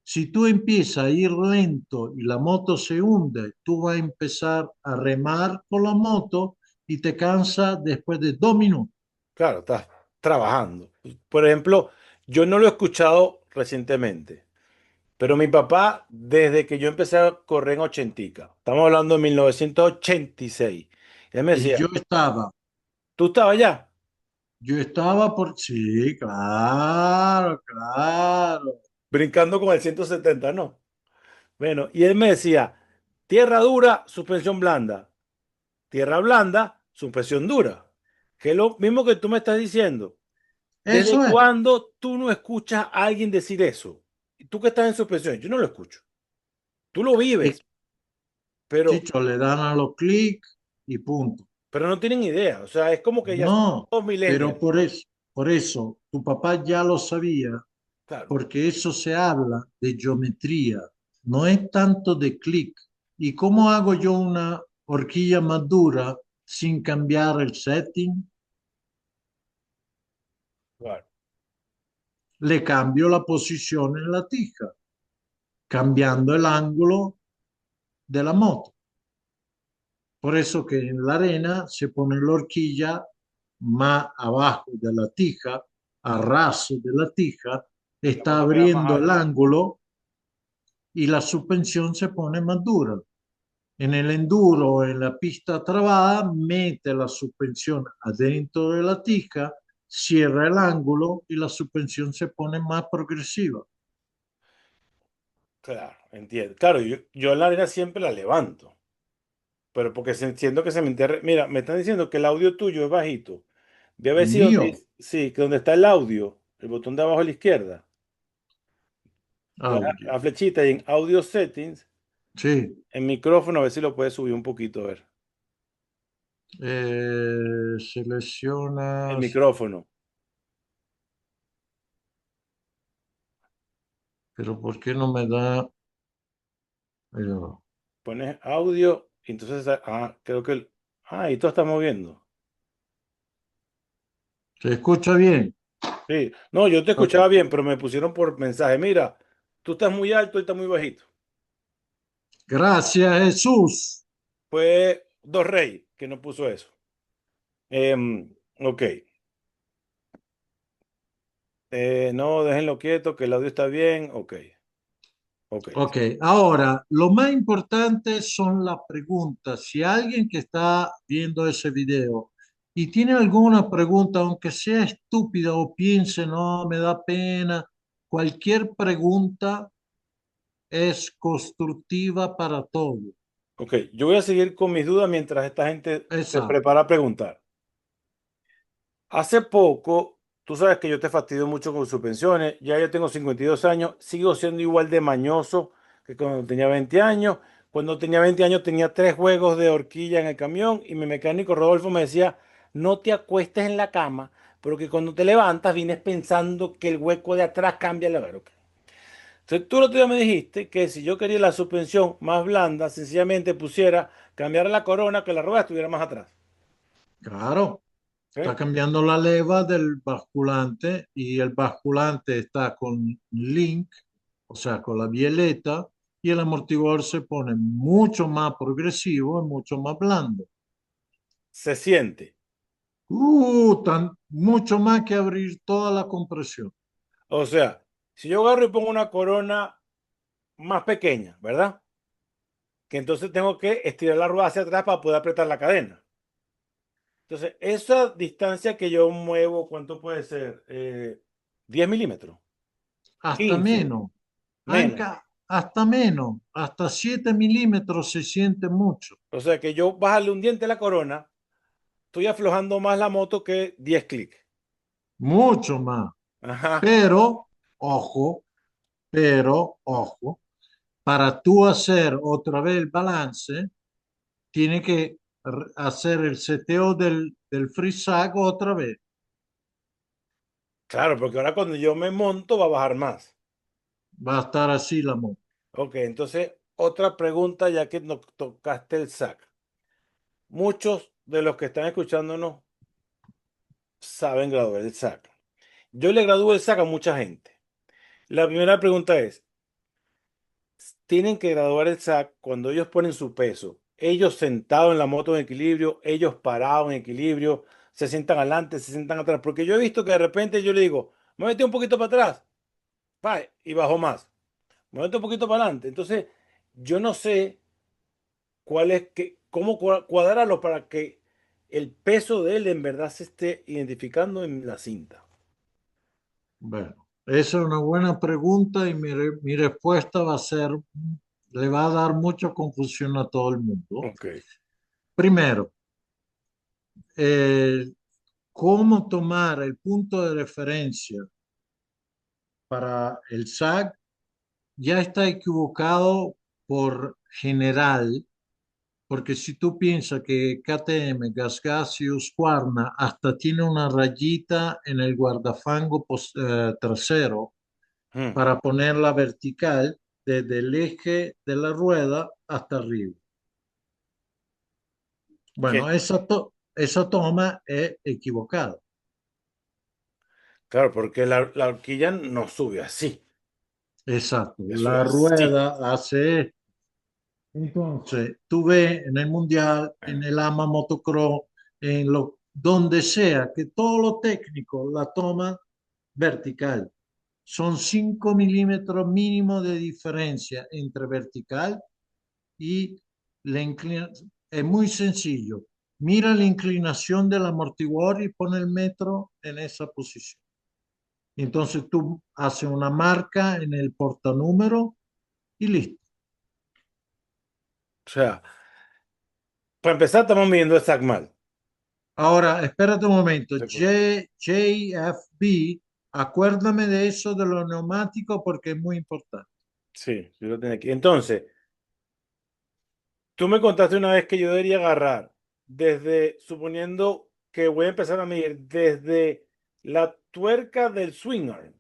Si tú empiezas a ir lento y la moto se hunde, tú vas a empezar a remar con la moto y te cansas después de 2 minutos. Claro, estás trabajando. Por ejemplo, yo no lo he escuchado recientemente, pero mi papá, desde que yo empecé a correr en ochentica, estamos hablando de 1986, él me Y decía: ¿Tú estabas allá? yo estaba por... Sí, claro, claro. Brincando con el 170, ¿no? Bueno, y él me decía: tierra dura, suspensión blanda; tierra blanda, suspensión dura. Que es lo mismo que tú me estás diciendo. ¿Desde Eso es. cuándo tú no escuchas a alguien decir eso? Tú que estás en suspensión, yo no lo escucho. Tú lo Y, vives, pero, chicho, le dan a los clics y punto. pero no tienen idea. O sea, es como que ya son No, todos pero millennials. por eso, tu papá ya lo sabía, Claro, porque eso se habla de geometría, no es tanto de clic. ¿Y cómo hago yo una horquilla más dura sin cambiar el setting? Claro, Le cambio la posición en la tija, cambiando el ángulo de la moto. Por eso que en la arena se pone la horquilla más abajo de la tija, a raso de la tija, y la está moto queda más abriendo el alta. ángulo y la suspensión se pone más dura. En el enduro, en la pista trabada, mete la suspensión adentro de la tija, cierra el ángulo y la suspensión se pone más progresiva. Claro, entiendo. Claro, yo la arena siempre la levanto, pero porque siento que se me enterre. Mira, me están diciendo que el audio tuyo es bajito. Ve a ver El si mío, sí, que donde está el audio, el botón de abajo a la izquierda, le das audio. a flechita y en Audio Settings, Sí, en micrófono, a ver si lo puedes subir un poquito, a ver. El seleccionas, micrófono. pero ¿por qué no me da? Ahí va. Pones audio, y entonces, creo que y todo está moviendo. ¿Se escucha bien? Sí, no, yo te Ok. escuchaba bien, pero me pusieron por mensaje, mira, tú estás muy alto y estás muy bajito. Gracias, Jesús. Fue Dos Rey que nos puso eso. Ok. No, déjenlo quieto, que el audio está bien. Ok, ok. Ok, ahora, lo más importante son las preguntas. Si alguien que está viendo ese video y tiene alguna pregunta, aunque sea estúpida o piense, no, me da pena, cualquier pregunta es constructiva para todo. Ok, yo voy a seguir con mis dudas mientras esta gente se Exacto. prepara a preguntar. Hace poco, tú sabes que yo te fastidio mucho con suspensiones, ya yo tengo 52 años, sigo siendo igual de mañoso que cuando tenía 20 años. Cuando tenía 20 años tenía 3 juegos de horquilla en el camión y mi mecánico Rodolfo me decía, no te acuestes en la cama, porque cuando te levantas vienes pensando que el hueco de atrás cambia la verga. Entonces tú el otro día me dijiste que si yo quería la suspensión más blanda, sencillamente pusiera cambiar la corona, que la rueda estuviera más atrás. Claro, está ¿Ok? cambiando la leva del basculante y el basculante está con link, o sea, con la bieleta, y el amortiguador se pone mucho más progresivo y mucho más blando. Se siente. Mucho más que abrir toda la compresión. O sea, si yo agarro y pongo una corona más pequeña, ¿verdad? Que entonces tengo que estirar la rueda hacia atrás para poder apretar la cadena. Entonces, esa distancia que yo muevo, ¿cuánto puede ser? 10 milímetros, Hasta 15 menos, menos. hasta menos, hasta 7 milímetros se siente mucho, O sea, que yo bajarle un diente a la corona, estoy aflojando más la moto que 10 clics. mucho más. Ajá. Pero, ojo, ojo, para tú hacer otra vez el balance, tiene que hacer el seteo del freesag otra vez. Claro, porque ahora cuando yo me monto va a bajar más. Va a estar así la moto. Ok, entonces, otra pregunta ya que nos tocaste el SAC. Muchos de los que están escuchándonos saben graduar el SAC. Yo le gradúo el SAC a mucha gente. La primera pregunta es, ¿tienen que graduar el SAC cuando ellos ponen su peso? Ellos sentados en la moto en equilibrio, ellos parados en equilibrio, se sientan adelante, se sientan atrás. Porque yo he visto que de repente yo le digo, muévete un poquito para atrás, pa, y bajo más. Muévete un poquito para adelante. Entonces, yo no sé cuál es cómo cuadrarlo para que el peso de él en verdad se esté identificando en la cinta. Bueno, esa es una buena pregunta y mi respuesta va a ser, le va a dar mucha confusión a todo el mundo. Ok. Primero, eh, cómo tomar el punto de referencia para el SAC ya está equivocado por general, porque si tú piensas que KTM, GasGas y Husqvarna hasta tiene una rayita en el guardafango trasero Hmm. para ponerla vertical desde el eje de la rueda hasta arriba. Que, Bueno, esa toma es equivocada. Claro, porque la horquilla no sube así, Exacto, ya sube la así. rueda hace esto. Entonces, tú ves en el mundial, en el AMA motocross, donde sea, que todo lo técnico la toma vertical. Son 5 milímetros mínimo de diferencia entre vertical y la inclinación. Es muy sencillo. Mira la inclinación del amortiguador y pon el metro en esa posición. Entonces tú haces una marca en el portanúmero y listo. O sea, para empezar, estamos midiendo exact mal. Ahora, espérate un momento. Sí, pues. JFB, acuérdame de eso de los neumáticos porque es muy importante. Sí, yo lo tengo aquí. Entonces, tú me contaste una vez que yo debería agarrar desde, suponiendo que voy a empezar a medir desde la tuerca del swing arm.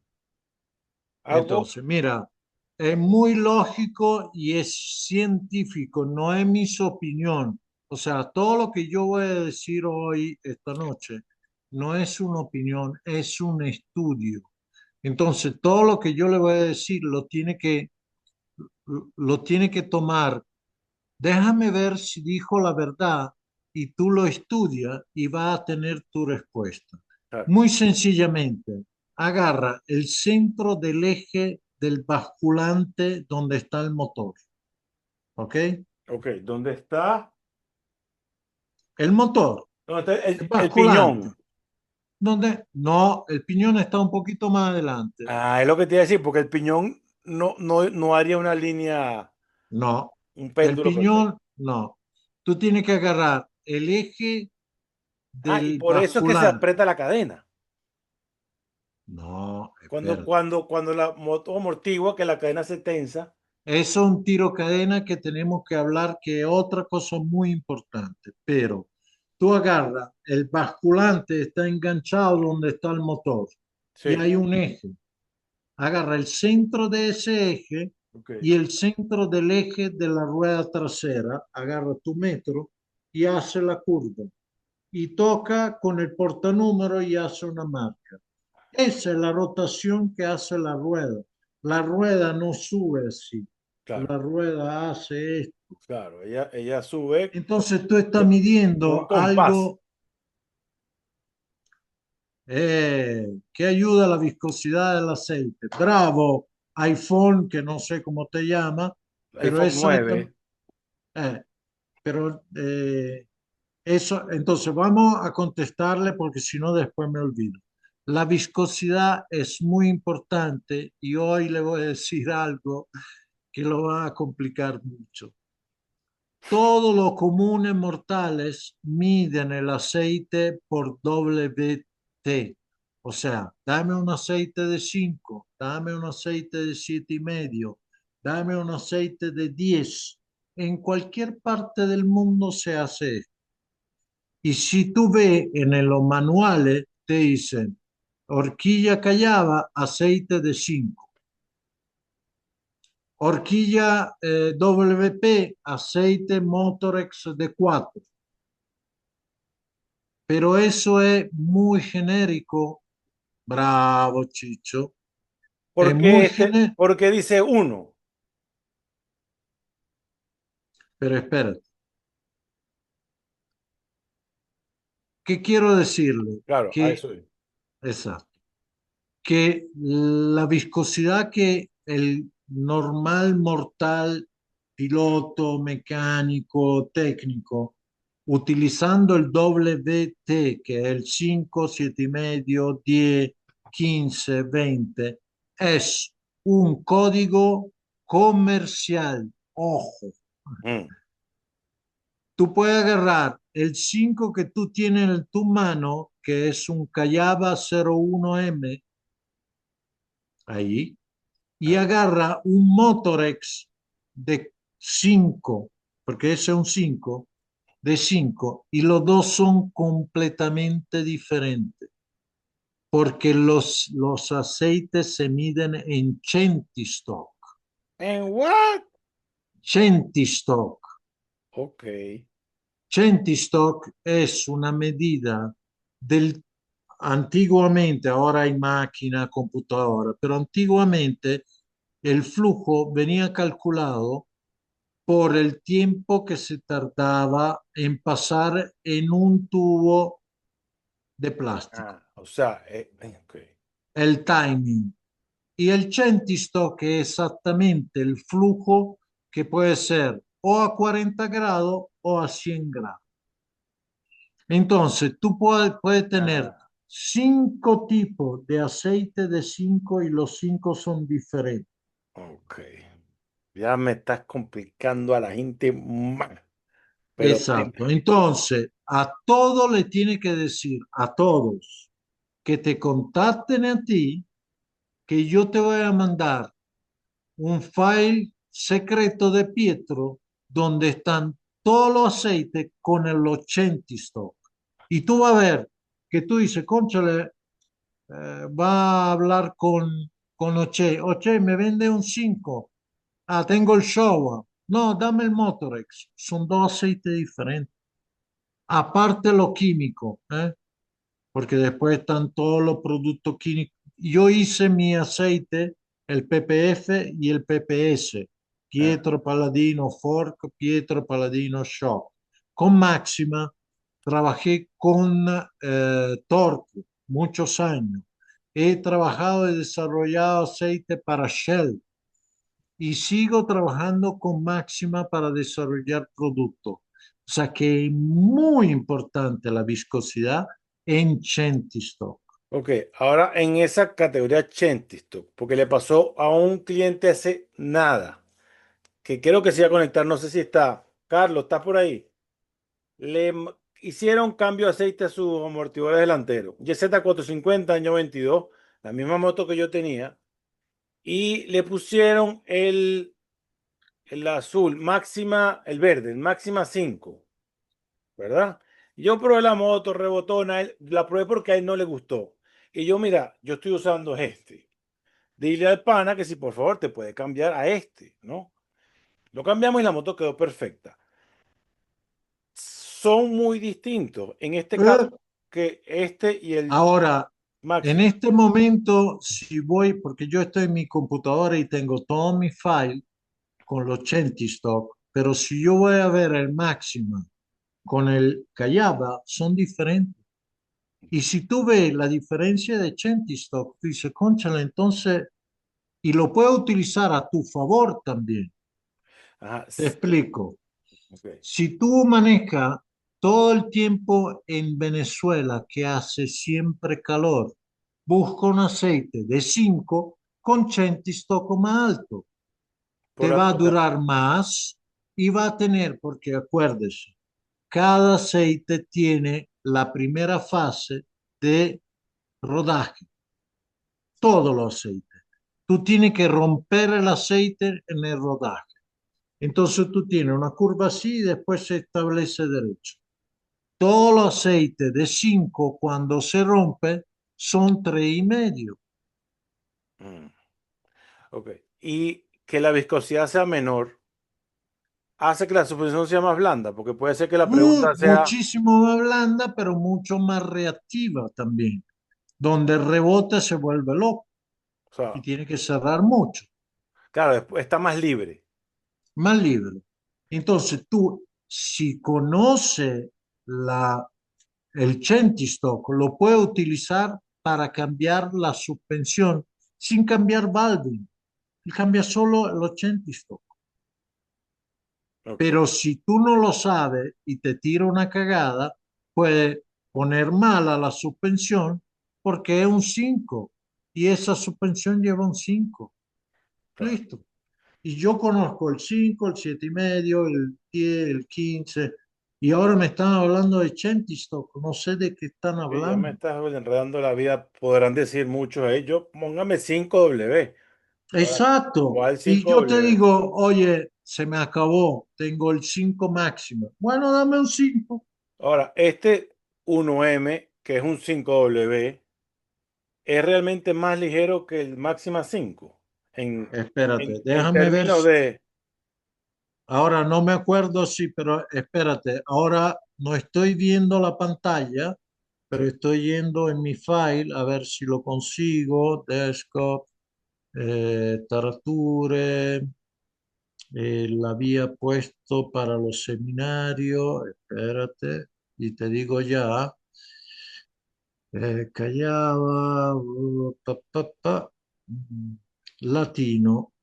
Hago, Entonces, mira, es muy lógico y es científico, no es mi opinión. O sea, todo lo que yo voy a decir hoy, esta noche, no es una opinión, es un estudio. Entonces, todo lo que yo le voy a decir lo tiene que tomar. Déjame ver si dijo la verdad y tú lo estudias y vas a tener tu respuesta. claro, Muy sencillamente, agarra el centro del eje del basculante donde está el motor, ¿ok? ok, ¿dónde está? El motor, ¿Dónde está el el basculante, piñón? donde no, el piñón está un poquito más adelante. Ah, es lo que te iba a decir, porque el piñón no haría una línea, No, un el péndulo perfecto. piñón, no. Tú tienes que agarrar el eje Ah, y del por eso es que se basculante. aprieta la cadena. No, Cuando, espera. cuando la moto amortigua, que la cadena se tensa. Eso es un tiro cadena que tenemos que hablar, que es otra cosa muy importante. Pero tú agarras, el basculante está enganchado donde está el motor y Sí, hay un eje. Agarra el centro de ese eje ok, y el centro del eje de la rueda trasera. Agarra tu metro y hace la curva. Y toca con el portanúmero y hace una marca. Esa es la rotación que hace la rueda. La rueda no sube así. claro, La rueda hace esto. claro. Ella sube Entonces tú estás co- con un midiendo compás. algo que ayuda a la viscosidad del aceite. Bravo, iPhone, que no sé cómo te llama, pero iPhone exactamente. 9. Pero eso, entonces vamos a contestarle porque si no después me olvido. La viscosidad es muy importante y hoy le voy a decir algo que lo va a complicar mucho. Todos los comunes mortales miden el aceite por WT. O sea, dame un aceite de 5, dame un aceite de 7,5, dame un aceite de 10. En cualquier parte del mundo se hace esto. Y si tú ves en los manuales, te dicen horquilla callada, aceite de 5. Horquilla WP, aceite Motorex de 4. Pero eso es muy genérico. Bravo, Chicho. Es Porque muy este, genérico. porque dice uno. Pero espérate, ¿qué quiero decirle? Claro, a Que, eso es. exacto, que la viscosidad que el normal mortal, piloto, mecánico, técnico, utilizando el WT, que es el 5, 7,5, 10, 15, 20, es un código comercial. Ojo, Mm. tú puedes agarrar el 5 que tú tienes en tu mano, que es un Cayaba 01M, ahí, y Ah, agarra un Motorex de 5 porque ese es un 5 de 5 y los dos son completamente diferentes, porque los aceites se miden en Centistock. ¿En what? Centistock. Ok. Centistock es una medida del antiguamente, ahora hay máquina, computadora, pero antiguamente el flujo venía calculado por el tiempo que se tardaba en pasar en un tubo de plástico, O sea, ok. el timing. Y el Centistock es exactamente el flujo que puede ser o a 40 grados o a 100 grados. Entonces, tú puedes tener Ah, cinco tipos de aceite de cinco y los cinco son diferentes. ok. Ya me estás complicando a la gente más. Pero Exacto. Entonces, a todos le tiene que decir, a todos, que te contacten a ti, que yo te voy a mandar un file secreto de Pietro donde están todos los aceites con el 80 stock. Y tú vas a ver que tú dices, cónchale, va a hablar con Oche. Oche, me vende un 5. Ah, tengo el Showa. No, dame el Motorex. Son dos aceites diferentes. Aparte lo químico, ¿eh? Porque después están todos los productos químicos. Yo hice mi aceite, el PPF y el PPS, ah, Pietro Palladino Fork, Pietro Palladino Shock. Con Máxima trabajé con Torque muchos años. He trabajado y desarrollado aceite para Shell y sigo trabajando con Máxima para desarrollar productos. O sea que es muy importante la viscosidad en Chentistock. ok, ahora en esa categoría Chentistock, porque le pasó a un cliente hace nada, que creo que se iba a conectar, no sé si está. Carlos, ¿estás por ahí? Hicieron cambio de aceite a sus amortiguadores delanteros. YZ450 año 22, la misma moto que yo tenía, y le pusieron el azul, máxima, el verde, el máxima 5, ¿verdad? Yo probé la moto, rebotona, la probé porque a él no le gustó. Y yo, mira, yo estoy usando este. Dile al pana que si por favor te puede cambiar a este, ¿no? Lo cambiamos y la moto quedó perfecta. Son muy distintos. En este Eh, caso, que este y el Ahora, en máximo. este momento, si voy, porque yo estoy en mi computadora y tengo todo mi file con los Chentistock, pero si yo voy a ver el máximo con el Cayaba, son diferentes. Y si tú ves la diferencia de Chentistock, tú dices, cónchale, entonces, y lo puedes utilizar a tu favor también. Ajá, Te explico. ok. Si tú manejas todo el tiempo en Venezuela, que hace siempre calor, busca un aceite de 5 con Chentistock más alto. Por Te la va a cosa. durar más y va a tener, porque acuérdese, cada aceite tiene la primera fase de rodaje, todos los aceites. Tú tienes que romper el aceite en el rodaje. Entonces tú tienes una curva así y después se establece derecho. Todos los aceites de 5 cuando se rompe son 3,5. Mm, ok. Y que la viscosidad sea menor hace que la suspensión sea más blanda, porque puede ser que la pregunta sea, Muchísimo más blanda, pero mucho más reactiva también, donde el rebote se vuelve loco o y sea, tiene que cerrar mucho, claro, está más libre. más libre. Entonces tú, si conoce la, el Chentistock, lo puede utilizar para cambiar la suspensión sin cambiar valving. Y cambia solo el Chentistock. Ok. Pero si tú no lo sabes y te tira una cagada, puede poner mala la suspensión porque es un 5 y esa suspensión lleva un 5. Claro. Listo. Y yo conozco el 5, el 7,5, el 10, el 15 y ahora me están hablando de Chentistock. No sé de qué están Sí, ya me hablando. estás enredando la vida, podrán decir muchos a ellos, póngame 5W. Exacto. ¿Cuál Y yo te 5W? digo, oye, se me acabó, tengo el 5 máximo. Bueno, dame un 5. Ahora, este 1M, que es un 5W, es realmente más ligero que el Máxima 5 Espérate, en déjame ver. términos de, Ahora no me acuerdo si, pero espérate, ahora no estoy viendo la pantalla, pero estoy yendo en mi file a ver si lo consigo. Desktop, Tarature, la había puesto para los seminarios. Espérate, y te digo ya. Callaba, mm, latino,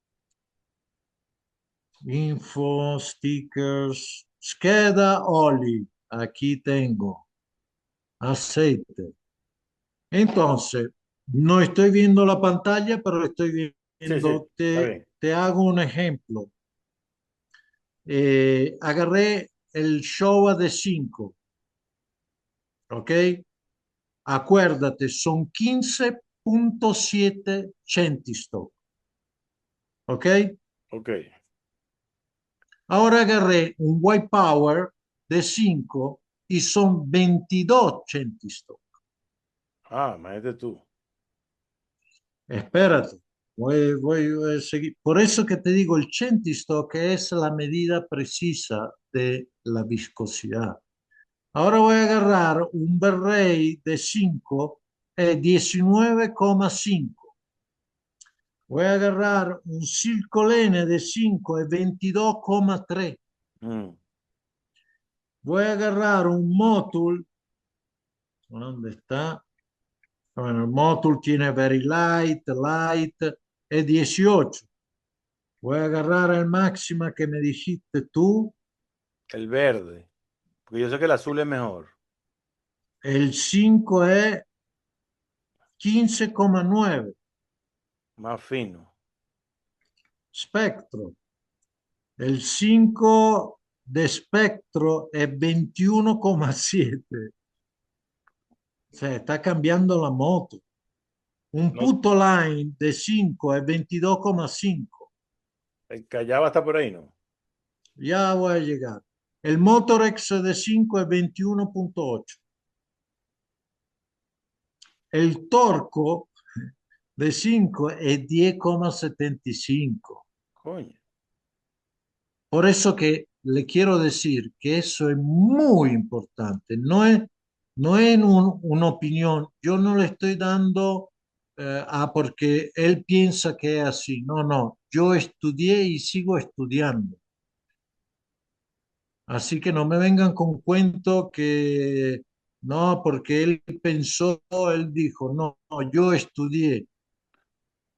info, stickers, scheda Oli, aquí tengo, aceite. Entonces, no estoy viendo la pantalla, pero estoy Sí, sí, viendo, está bien. te hago un ejemplo. Agarré el Showa de 5, ¿ok? Acuérdate, son 15.7 centistock, ¿ok? Ok. Ahora agarré un White Power de 5 y son 22 centistock. Ah, imagínate tú. Espérate, voy a seguir. Por eso que te digo, el centistock es la medida precisa de la viscosidad. Ahora voy a agarrar un Berray de 5, 19,5. Voy a agarrar un Silcolene de 5, 22,3. Mm. Voy a agarrar un Motul. ¿Dónde está? Bueno, el Motul tiene Very Light, Light, es 18. Voy a agarrar el máxima que me dijiste tú. El verde. Porque yo sé que el azul es mejor. El 5 es 15,9. Más fino. Spectro. El 5 de espectro es 21,7. O sea, está cambiando la moto. Un No, puto line de 5 es 22,5. el Callaba está por ahí, ¿no? Ya voy a llegar. El Motorex de 5 es 21,8. El Torco de 5 es 10,75. Coño. Por eso que le quiero decir que eso es muy importante. No es una opinión. Yo no le estoy dando porque él piensa que es así. No, no. Yo estudié y sigo estudiando. Así que no me vengan con cuento que no, porque él pensó, él dijo, no, no, yo estudié.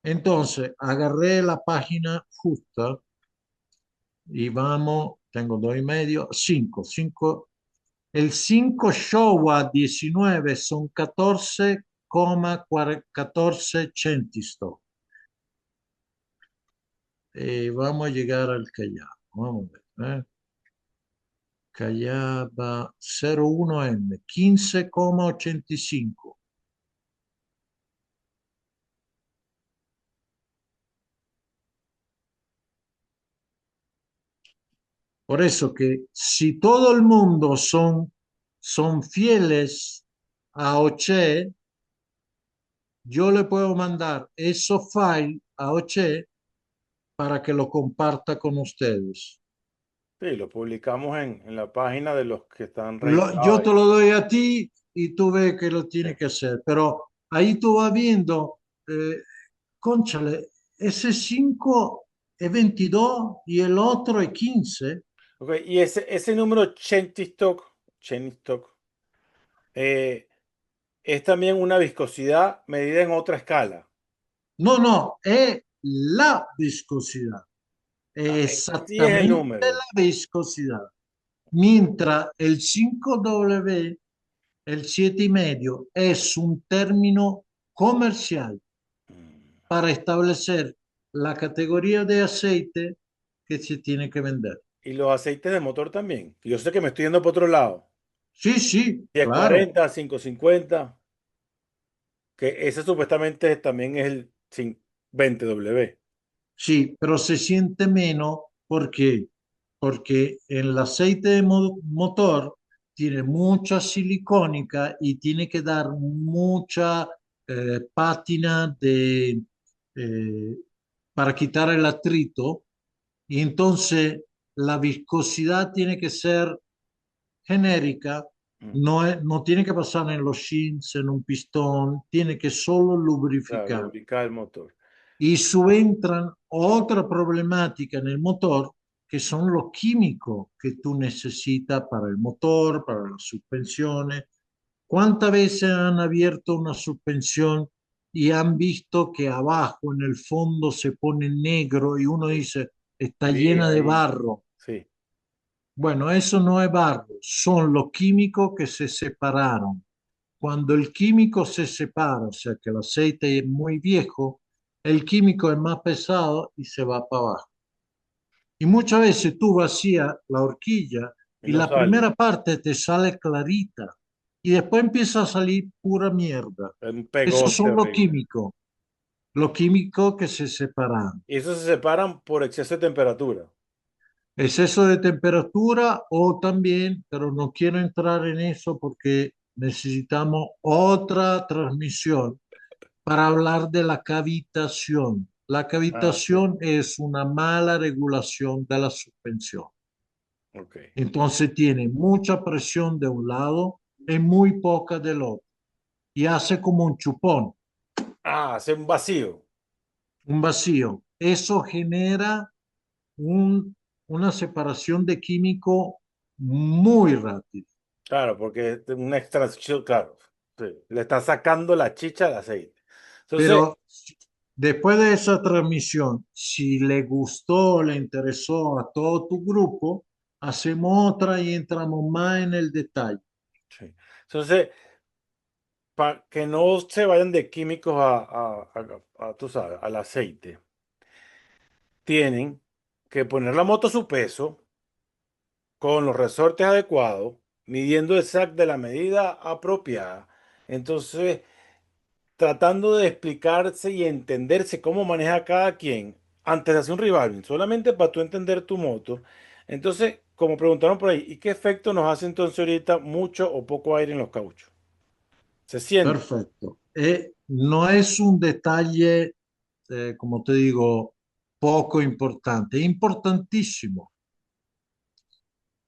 Entonces, agarré la página justa y vamos, tengo 2,5, 5, 5. El 5 Showa 19 son 14,14 centistock. Vamos a llegar al Callao. Vamos a ver. Callaba 01M, 15,85. Por eso que si todo el mundo son fieles a Oche, yo le puedo mandar esos files a Oche para que lo comparta con ustedes. Sí, lo publicamos en la página de los que están registrados Yo te ahí. lo doy a ti y tú ves que lo Sí. tienes que hacer. Pero ahí tú vas viendo, eh, cónchale, ese 5 es 22 y el otro es 15. Ok, y ese número Chenstock, eh, es también una viscosidad medida en otra escala. No, no, es la viscosidad. Ah, Es ese sí es el exactamente número. la viscosidad. Mientras el 5W, el 7,5, es un término comercial Mm. para establecer la categoría de aceite que se tiene que vender. Y los aceites de motor también. Yo sé que me estoy yendo por otro lado. Sí, sí, claro. 1040, 550, que ese supuestamente también es el 20W. Sí, pero se siente menos porque el aceite de motor tiene mucha silicónica y tiene que dar mucha pátina eh, para quitar el atrito y entonces la viscosidad tiene que ser genérica Mm. No tiene que pasar en los shins, en un pistón, tiene que solo Claro, lubrificar. lubricar el motor. Y subentran otra problemática en el motor, que son los químicos que tú necesitas para el motor, para las suspensiones. ¿Cuántas veces han abierto una suspensión y han visto que abajo en el fondo se pone negro y uno Sí, dice, está sí, llena de ahí. barro? Sí. Bueno, eso no es barro, son los químicos que se separaron. Cuando el químico se separa, o sea que el aceite es muy viejo, el químico es más pesado y se va para abajo. Y muchas veces tú vacías la horquilla Y y no la sale. primera parte te sale clarita y después empieza a salir pura mierda. Es un Esos pegote son horrible. los químicos que se separan. Y esos se separan por exceso de temperatura. Exceso de temperatura o también, pero no quiero entrar en eso porque necesitamos otra transmisión para hablar de la cavitación. La Ah, sí. cavitación es una mala regulación de la suspensión. Ok. Entonces tiene mucha presión de un lado y muy poca del otro. Y hace como un chupón, Ah, hace un vacío. un vacío. Eso genera un- una separación de químico muy rápida. Claro, porque es una extracción, claro. Sí. Le está sacando la chicha al aceite. Entonces, Pero después de esa transmisión, si le gustó, le interesó a todo tu grupo, hacemos otra y entramos más en el detalle. sí. Entonces, para que no se vayan de químicos tú sabes, al aceite, tienen que poner la moto a su peso con los resortes adecuados, midiendo exact de la medida apropiada. Entonces, tratando de explicarse y entenderse cómo maneja cada quien antes de hacer un revalving, solamente para tú entender tu moto. Entonces, como preguntaron por ahí, ¿y qué efecto nos hace entonces ahorita mucho o poco aire en los cauchos? Se siente. Perfecto. No es un detalle, como te digo, poco importante, es importantísimo.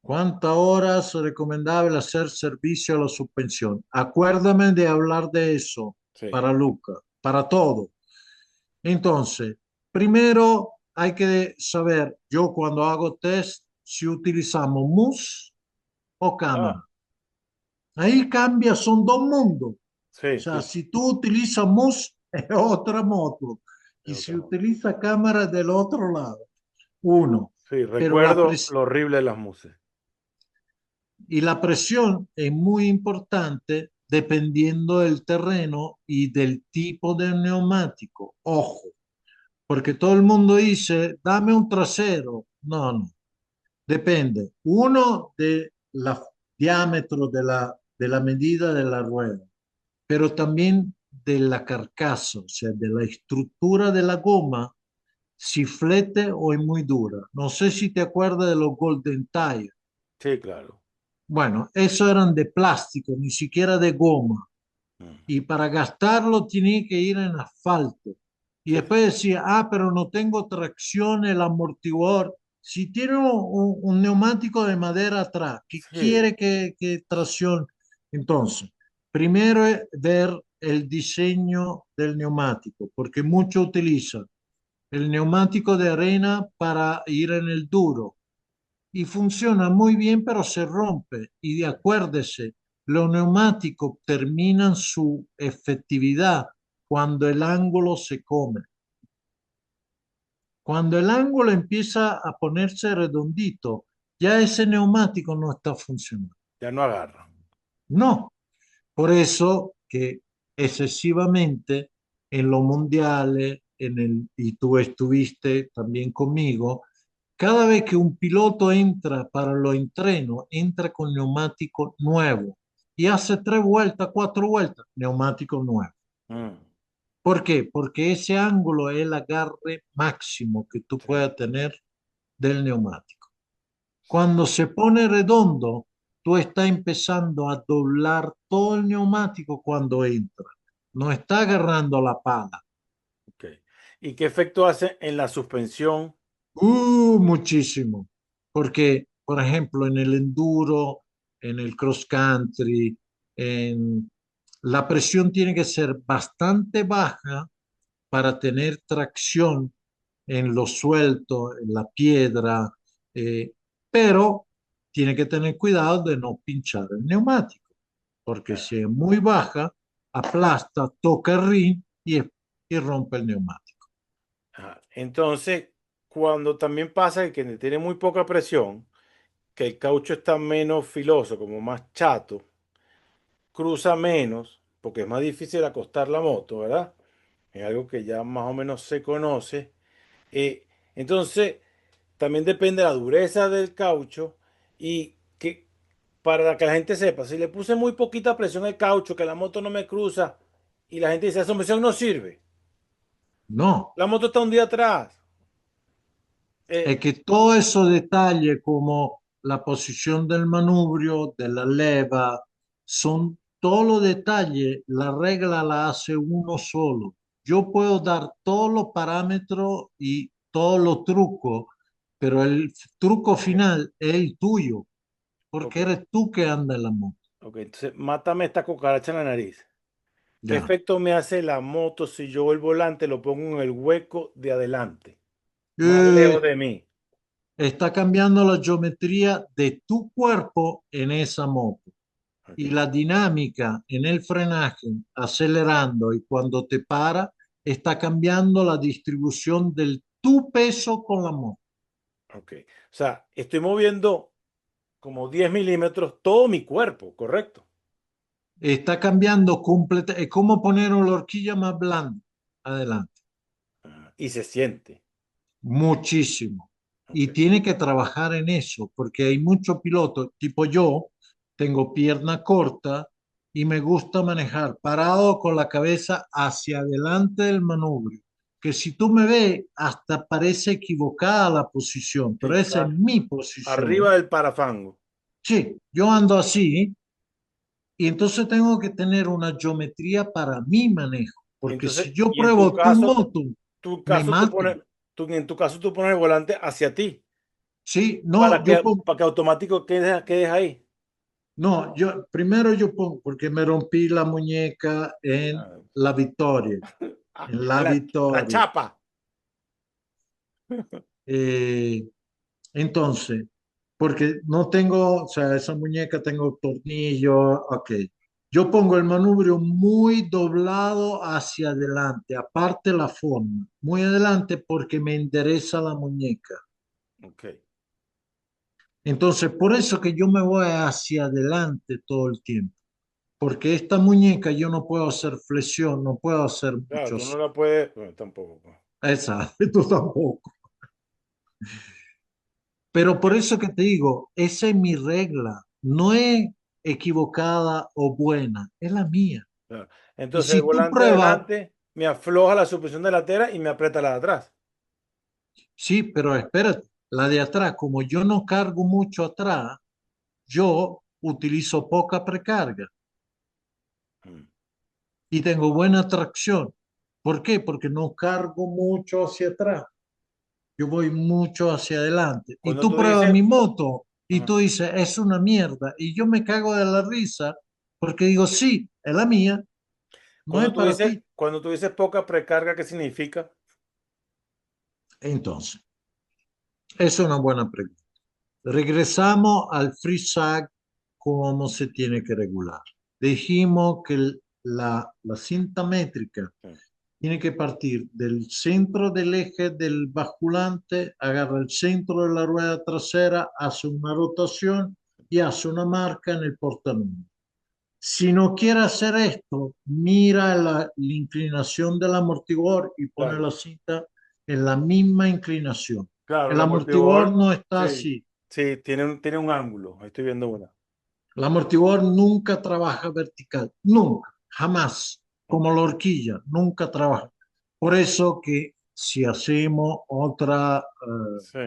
¿Cuántas horas es recomendable hacer servicio a la suspensión? Acuérdame de hablar de eso Sí. para Luca, para todo. Entonces, primero hay que saber, yo cuando hago test, si utilizamos mousse o Ah, cámara. Ahí cambia, son dos mundos. O sí, sea, sí. si tú utilizas mousse, es otra moto. Es Y si otra moto. utiliza cámara, del otro lado. Uno. Sí, Pero recuerdo lo horrible de las muses. y la presión es muy importante dependiendo del terreno y del tipo de neumático. Ojo, porque todo el mundo dice, dame un trasero. No, no. Depende. Uno de la diámetro de la medida de la rueda, pero también de la carcasa, o sea, de la estructura de la goma, si flete o es muy dura. No sé si te acuerdas de los Golden Tire. Sí, claro. Bueno, esos eran de plástico, ni siquiera de goma. Mm. Y para gastarlo tenía que ir en asfalto. Y Sí, después decía, ah, pero no tengo tracción, el amortiguador. Si tiene un neumático de madera atrás, ¿qué sí, quiere que tracción? Entonces, primero es ver el diseño del neumático, porque muchos utilizan el neumático de arena para ir en el duro y funciona muy bien, pero se rompe. Y acuérdese, los neumáticos terminan su efectividad cuando el ángulo se come. Cuando el ángulo empieza a ponerse redondito, ya ese neumático no está funcionando. ya no agarra. No, por eso que excesivamente en los mundiales, y tú estuviste también conmigo, cada vez que un piloto entra para los entrenos, entra con neumático nuevo y hace 3 vueltas, 4 vueltas, neumático nuevo. Mm, ¿Por qué? Porque ese ángulo es el agarre máximo que tú sí. puedas tener del neumático. Cuando se pone redondo, tú estás empezando a doblar todo el neumático cuando entra. No está agarrando la pala. Ok. ¿Y qué efecto hace en la suspensión? Muchísimo. Porque, por ejemplo, en el enduro, en el cross country, la presión tiene que ser bastante baja para tener tracción en lo suelto, en la piedra, eh, pero tiene que tener cuidado de no pinchar el neumático, porque si es muy baja, aplasta, toca el rin y rompe el neumático. Ajá. Entonces, cuando también pasa que tiene muy poca presión, que el caucho está menos filoso, como más chato, cruza menos, porque es más difícil acostar la moto, ¿verdad? Es algo que ya más o menos se conoce. Eh, entonces, también depende de la dureza del caucho y que para que la gente sepa, si le puse muy poquita presión al caucho, que la moto no me cruza, y la gente dice, esa presión no sirve. No, La moto está un día atrás. es Eh, que todos esos detalles como la posición del manubrio, de la leva, son todos los detalles, la regla la hace uno solo. Yo puedo dar todos los parámetros y todos los trucos, pero el truco ok, final es el tuyo, ok, porque eres tú que anda en la moto. ok. Entonces, mátame esta cucaracha en la nariz. ¿Qué Ya. efecto me hace la moto si yo el volante lo pongo en el hueco de adelante, más lejos Eh, de mí? Está cambiando la geometría de tu cuerpo en esa moto. Ok, Y la dinámica en el frenaje, acelerando y cuando te para, está cambiando la distribución del tu peso con la moto. ok. O sea, estoy moviendo como 10 milímetros todo mi cuerpo, ¿correcto? Está cambiando completa, es como poner una horquilla más blanda adelante, Ah, y se siente. muchísimo. Ok, Y tiene que trabajar en eso, porque hay muchos pilotos, tipo yo, tengo pierna corta y me gusta manejar parado con la cabeza hacia adelante del manubrio, que si tú me ves, hasta parece equivocada la posición, sí, pero esa es está mi posición. arriba del parafango. Sí, yo ando así y entonces tengo que tener una geometría para mi manejo, porque Entonces, si yo y en tu pruebo tu caso, moto, tu me caso tú mata. pones, en tu caso tú pones el volante hacia ti Sí, no, para que automático quedes ahí. yo primero yo pongo, porque me rompí la muñeca en Ah, la Victoria, ah, en la la Victoria. chapa. Eh, entonces, porque no tengo, o sea, esa muñeca tengo tornillo, ok. Yo pongo el manubrio muy doblado hacia adelante, aparte la forma, muy adelante porque me endereza la muñeca. Ok, Entonces, por eso que yo me voy hacia adelante todo el tiempo, porque esta muñeca yo no puedo hacer flexión, no puedo hacer claro, mucho tú no así. la puedes, bueno, tampoco, pues. Esa, tú tampoco. Pero por eso que te digo, esa es mi regla, no es equivocada o buena, es la mía. Claro. Y Entonces el si tú volante de pruebas, adelante me afloja la suspensión delantera y me aprieta la de atrás. sí, pero espérate, la de atrás, como yo no cargo mucho atrás, yo utilizo poca precarga Mm. y tengo buena tracción. ¿Por qué? Porque no cargo mucho hacia atrás. Yo voy mucho hacia adelante. Y Cuando tú tú pruebas dices, mi moto y ajá, tú dices, es una mierda. Y yo me cago de la risa porque digo, sí, es la mía, no es para ti. cuando tú dices poca precarga, ¿qué significa? Entonces, esa es una buena pregunta. Regresamos al free sag, cómo se tiene que regular. Dijimos que la cinta métrica Sí, tiene que partir del centro del eje del basculante, agarra el centro de la rueda trasera, hace una rotación y hace una marca en el portanúmero. Si no quiere hacer esto, mira la inclinación del amortiguador y pone claro, la cinta en la misma inclinación. claro, El el amortiguador amortiguador, no está sí, así. sí, tiene un ángulo. Estoy viendo una. El amortiguador nunca trabaja vertical, nunca, jamás, Ok, como la horquilla, nunca trabaja. Por eso que si hacemos sí,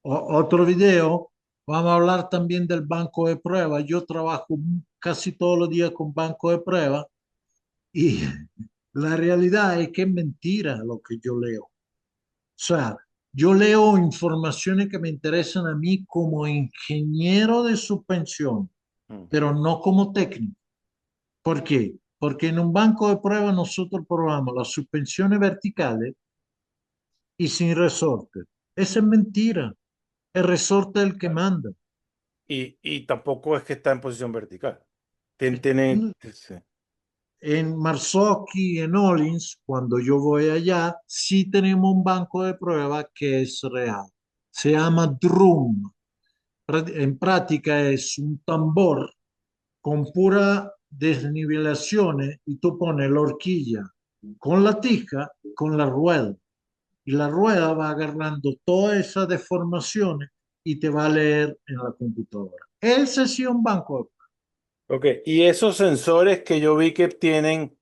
otro video, vamos a hablar también del banco de prueba. Yo trabajo casi todos los días con banco de prueba y la realidad es que es mentira lo que yo leo. O sea, yo leo informaciones que me interesan a mí como ingeniero de suspensión. Mm. pero no como técnico. ¿Por qué? Porque en un banco de pruebas nosotros probamos las suspensiones verticales y sin resorte. Esa es mentira. El resorte es el que Claro. manda. Y tampoco es que está en posición vertical. Tiene, sí. En Marzocchi, en Olins, cuando yo voy allá, sí tenemos un banco de prueba que es real. Se llama drum. En práctica es un tambor con pura desnivelaciones y tú pones la horquilla con la tija, con la rueda. Y la rueda va agarrando todas esas deformaciones y te va a leer en la computadora. Ese sí es un banco. Ok, y esos sensores que yo vi que tienen,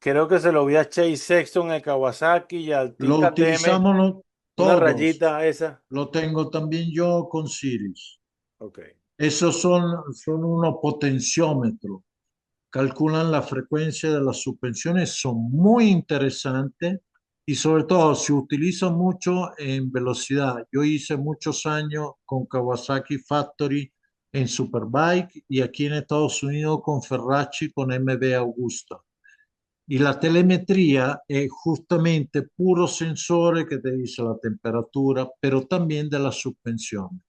creo que se lo vi a Chase Sexton en Kawasaki y al Team Lo KTM, utilizamos una todos. rayita esa. Lo tengo también yo con Siris. Ok. Esos son unos potenciómetros. Calculan la frecuencia de las suspensiones, son muy interesantes y sobre todo se utilizan mucho en velocidad. Yo hice muchos años con Kawasaki Factory en Superbike y aquí en Estados Unidos con Ferracci con MB Augusta. Y la telemetría es justamente puro sensore que te dice la temperatura, pero también de la suspensión.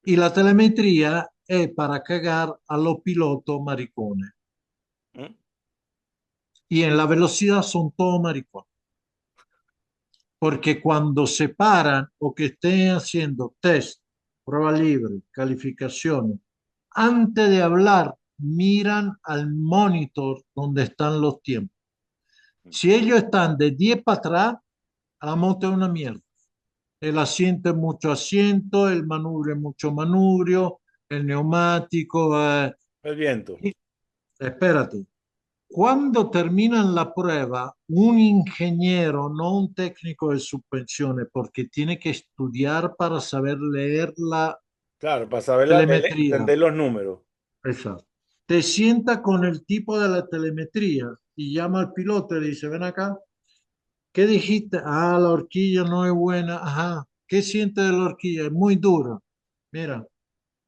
Y la telemetría es para cagar a los pilotos maricones. Mm. Y en la velocidad son todos maricones. Porque cuando se paran o que estén haciendo test, prueba libre, calificaciones, antes de hablar, miran al monitor donde están los tiempos. Si ellos están de 10 para atrás, la moto es una mierda. El asiento es mucho asiento, el manubrio es mucho manubrio, el neumático. El viento. Y- espérate, cuando terminan la prueba, un ingeniero, no un técnico de suspensiones, porque tiene que estudiar para saber leer la Claro, para saber telemetría, entender los números. exacto, te sienta con el tipo de la telemetría y llama al piloto y le dice, ven acá, ¿qué dijiste? Ah, la horquilla no es buena. Ajá, ¿qué siente de la horquilla? Es muy dura. Mira,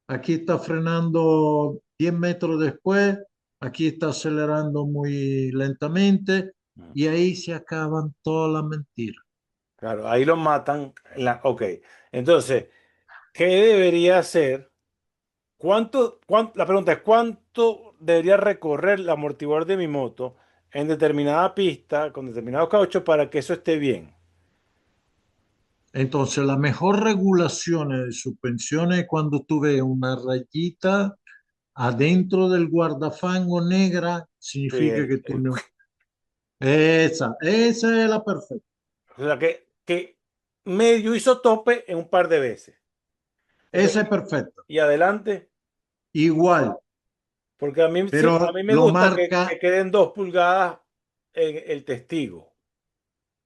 aquí está frenando 10 metros después, aquí está acelerando muy lentamente Mm. y ahí se acaban todas las mentiras. Claro, ahí lo matan. Ok. Entonces, ¿qué debería hacer? La pregunta es, ¿cuánto debería recorrer el amortiguador de mi moto en determinada pista, con determinados cauchos, para que eso esté bien? Entonces, la mejor regulación de suspensión es cuando tú ves una rayita adentro del guardafango negra, Sí, significa que tú no. Esa es la perfecta. o sea, que medio hizo tope en un par de veces. Ok. Esa es perfecta. Y adelante, Igual, porque a mí, sí, a pero mí me lo gusta marca. que queden 2 pulgadas en el testigo.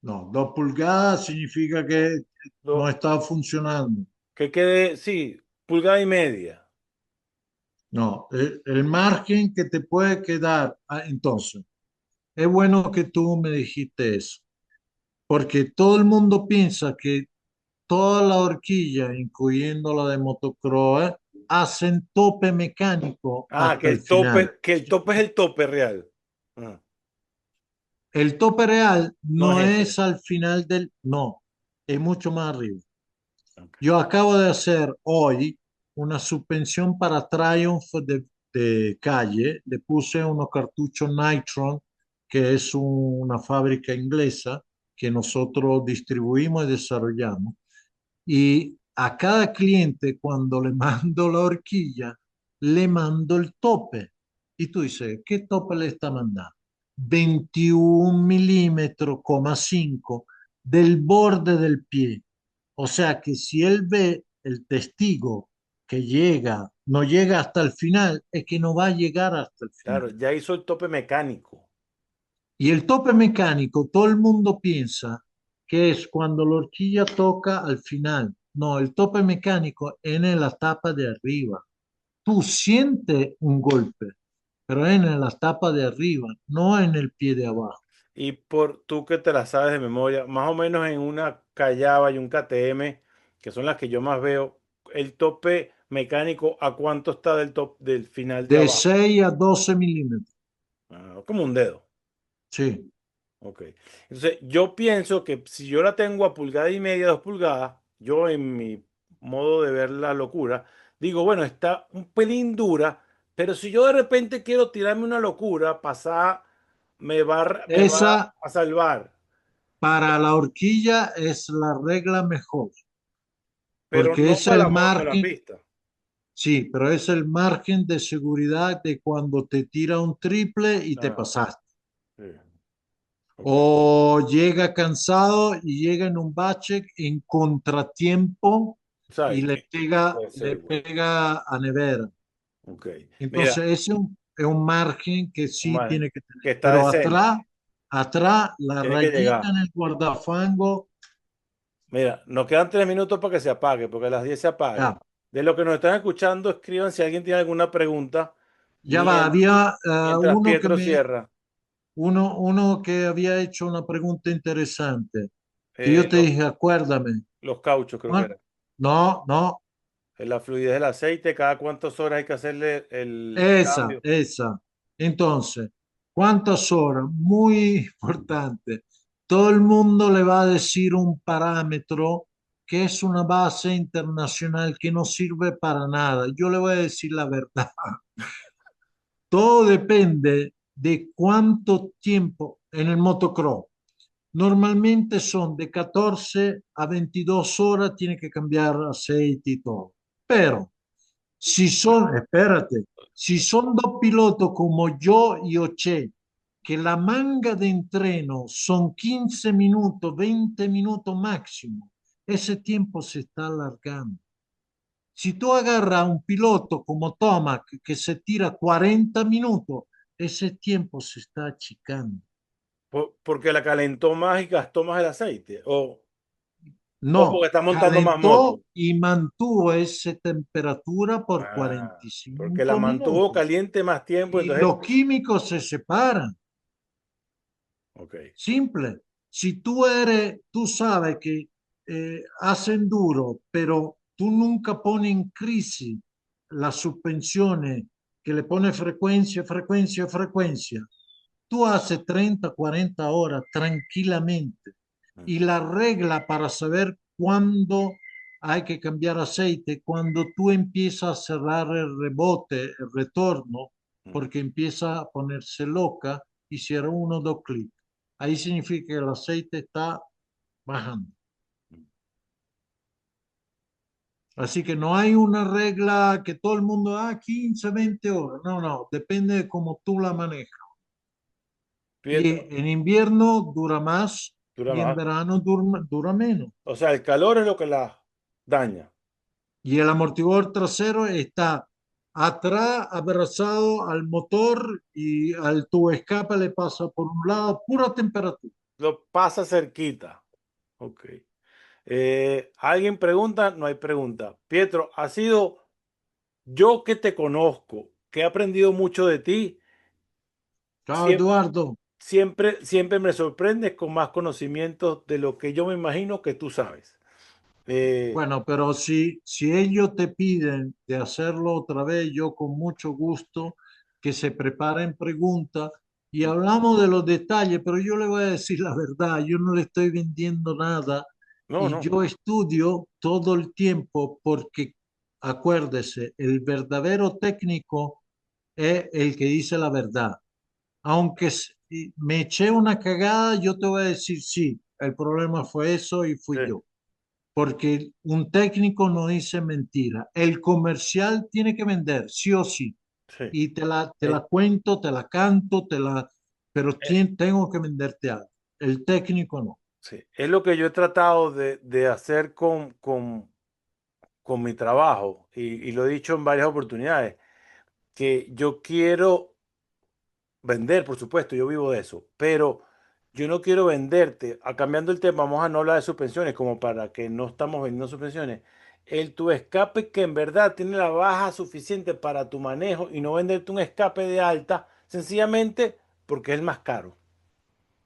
No, 2 pulgadas significa que no Lo- está funcionando. que quede, sí, pulgada y media. No, el margen que te puede quedar. Entonces, es bueno que tú me dijiste eso, porque todo el mundo piensa que toda la horquilla, incluyendo la de motocross, hacen tope mecánico Ah, hasta el final. que el tope es el tope real. Ah, El tope real no no es es ese. al final del. No, es mucho más arriba. Ok. Yo acabo de hacer hoy una suspensión para Triumph de calle. Le puse unos cartuchos Nitron, que es una fábrica inglesa que nosotros distribuimos y desarrollamos. Y a cada cliente, cuando le mando la horquilla, le mando el tope. Y tú dices, ¿qué tope le está mandando? 21 milímetros, 5 del borde del pie. O sea que si él ve el testigo que llega, no llega hasta el final, es que no va a llegar hasta el final. Claro, ya hizo el tope mecánico. Y el tope mecánico, todo el mundo piensa que es cuando la horquilla toca al final. No, el tope mecánico es en la tapa de arriba. Tú sientes un golpe, pero es en la tapa de arriba, no en el pie de abajo. Y por tú que te la sabes de memoria, más o menos en una Callaba y un KTM, que son las que yo más veo, el tope mecánico, ¿a cuánto está del top del final de De abajo? 6 a 12 milímetros. Como un dedo. Sí. Ok. Entonces, yo pienso que si yo la tengo a pulgada y media, 2 pulgadas, yo en mi modo de ver la locura, digo, bueno, está un pelín dura, pero si yo de repente quiero tirarme una locura, pasar, me va Esa a salvar, para la horquilla es la regla mejor, pero porque no es para el la moto de la margen, pista. sí, pero es el margen de seguridad de cuando te tira un triple y te Ah, pasaste. sí, ok. O llega cansado y llega en un bache en contratiempo y ¿Sabes? Puede ser le igual. pega a nevera. Ok. Mira, Entonces, es un margen que sí Omar, tiene que que tener. está Pero decente, atrás, la tiene que rayita llegar. en el guardafango, Mira, nos quedan 3 minutos para que se apague, porque a las 10 se apaga. ya, De lo que nos están escuchando, escriban si alguien tiene alguna pregunta ya va. Había mientras Pietro cierra. uno que había hecho una pregunta interesante, que Eh, yo te los, dije, acuérdame. los cauchos, creo que ¿Cuán- era. No, no, La fluidez del aceite, cada cuántas horas hay que hacerle el cambio. esa. Entonces, ¿cuántas horas? Muy importante. Todo el mundo le va a decir un parámetro que es una base internacional que no sirve para nada. Yo le voy a decir la verdad. Todo depende de cuánto tiempo en el motocross. Normalmente son de 14 a 22 horas, tiene que cambiar aceite y todo. Pero si son, espérate, si son dos pilotos como yo y Oche, que la manga de entreno son 15 minutos, 20 minutos máximo, ese tiempo se está alargando. Si tú agarras a un piloto como Tomac que se tira 40 minutos, ese tiempo se está achicando. Porque la calentó más y gastó más el aceite. O porque No, está montando más moto. calentó y mantuvo esa temperatura por Porque la 45 mantuvo minutos. caliente más tiempo, Y entonces. los químicos se separan. Ok. Simple. Si tú sabes que hacen duro, pero tú nunca pones en crisis las suspensiones que le pones frecuencia, frecuencia, frecuencia, tú haces 30, 40 horas tranquilamente. Y la regla para saber cuándo hay que cambiar aceite, cuando tú empiezas a cerrar el rebote, el retorno, porque empieza a ponerse loca y cierra uno o dos clics. Ahí significa que el aceite está bajando. Así que no hay una regla que todo el mundo, 15, 20 horas. No, no, depende de cómo tú la manejas. Y Pietro, en invierno dura más dura y en más. verano dura menos. O sea, el calor es lo que la daña. Y el amortiguador trasero está atrás, abrazado al motor y al tubo escape le pasa por un lado pura temperatura. Lo pasa cerquita. Ok. ¿Alguien pregunta? No hay pregunta. Pietro, ha sido yo que te conozco, que he aprendido mucho de ti, Chao, siempre, Eduardo. siempre me sorprendes con más conocimientos de lo que yo me imagino que tú sabes. Eh, Bueno, pero si ellos te piden de hacerlo otra vez, yo con mucho gusto que se preparen preguntas y hablamos de los detalles, pero yo le voy a decir la verdad, yo no le estoy vendiendo nada no, y no. yo estudio todo el tiempo porque acuérdese, el verdadero técnico es el que dice la verdad. Aunque me eché una cagada, yo te voy a decir sí, el problema fue eso y Sí, fui yo porque un técnico no dice mentira. El comercial tiene que vender, sí o sí. sí. Y te la Eh, cuento, te la canto, pero eh, tengo que venderte algo. El técnico no. sí. Es lo que yo he tratado de hacer con mi trabajo y lo he dicho en varias oportunidades, que yo quiero vender, por supuesto, yo vivo de eso, pero yo no quiero venderte, cambiando el tema, vamos a no hablar de suspensiones, como para que no estamos vendiendo suspensiones, el tu escape que en verdad tiene la baja suficiente para tu manejo y no venderte un escape de alta, sencillamente porque es el más caro.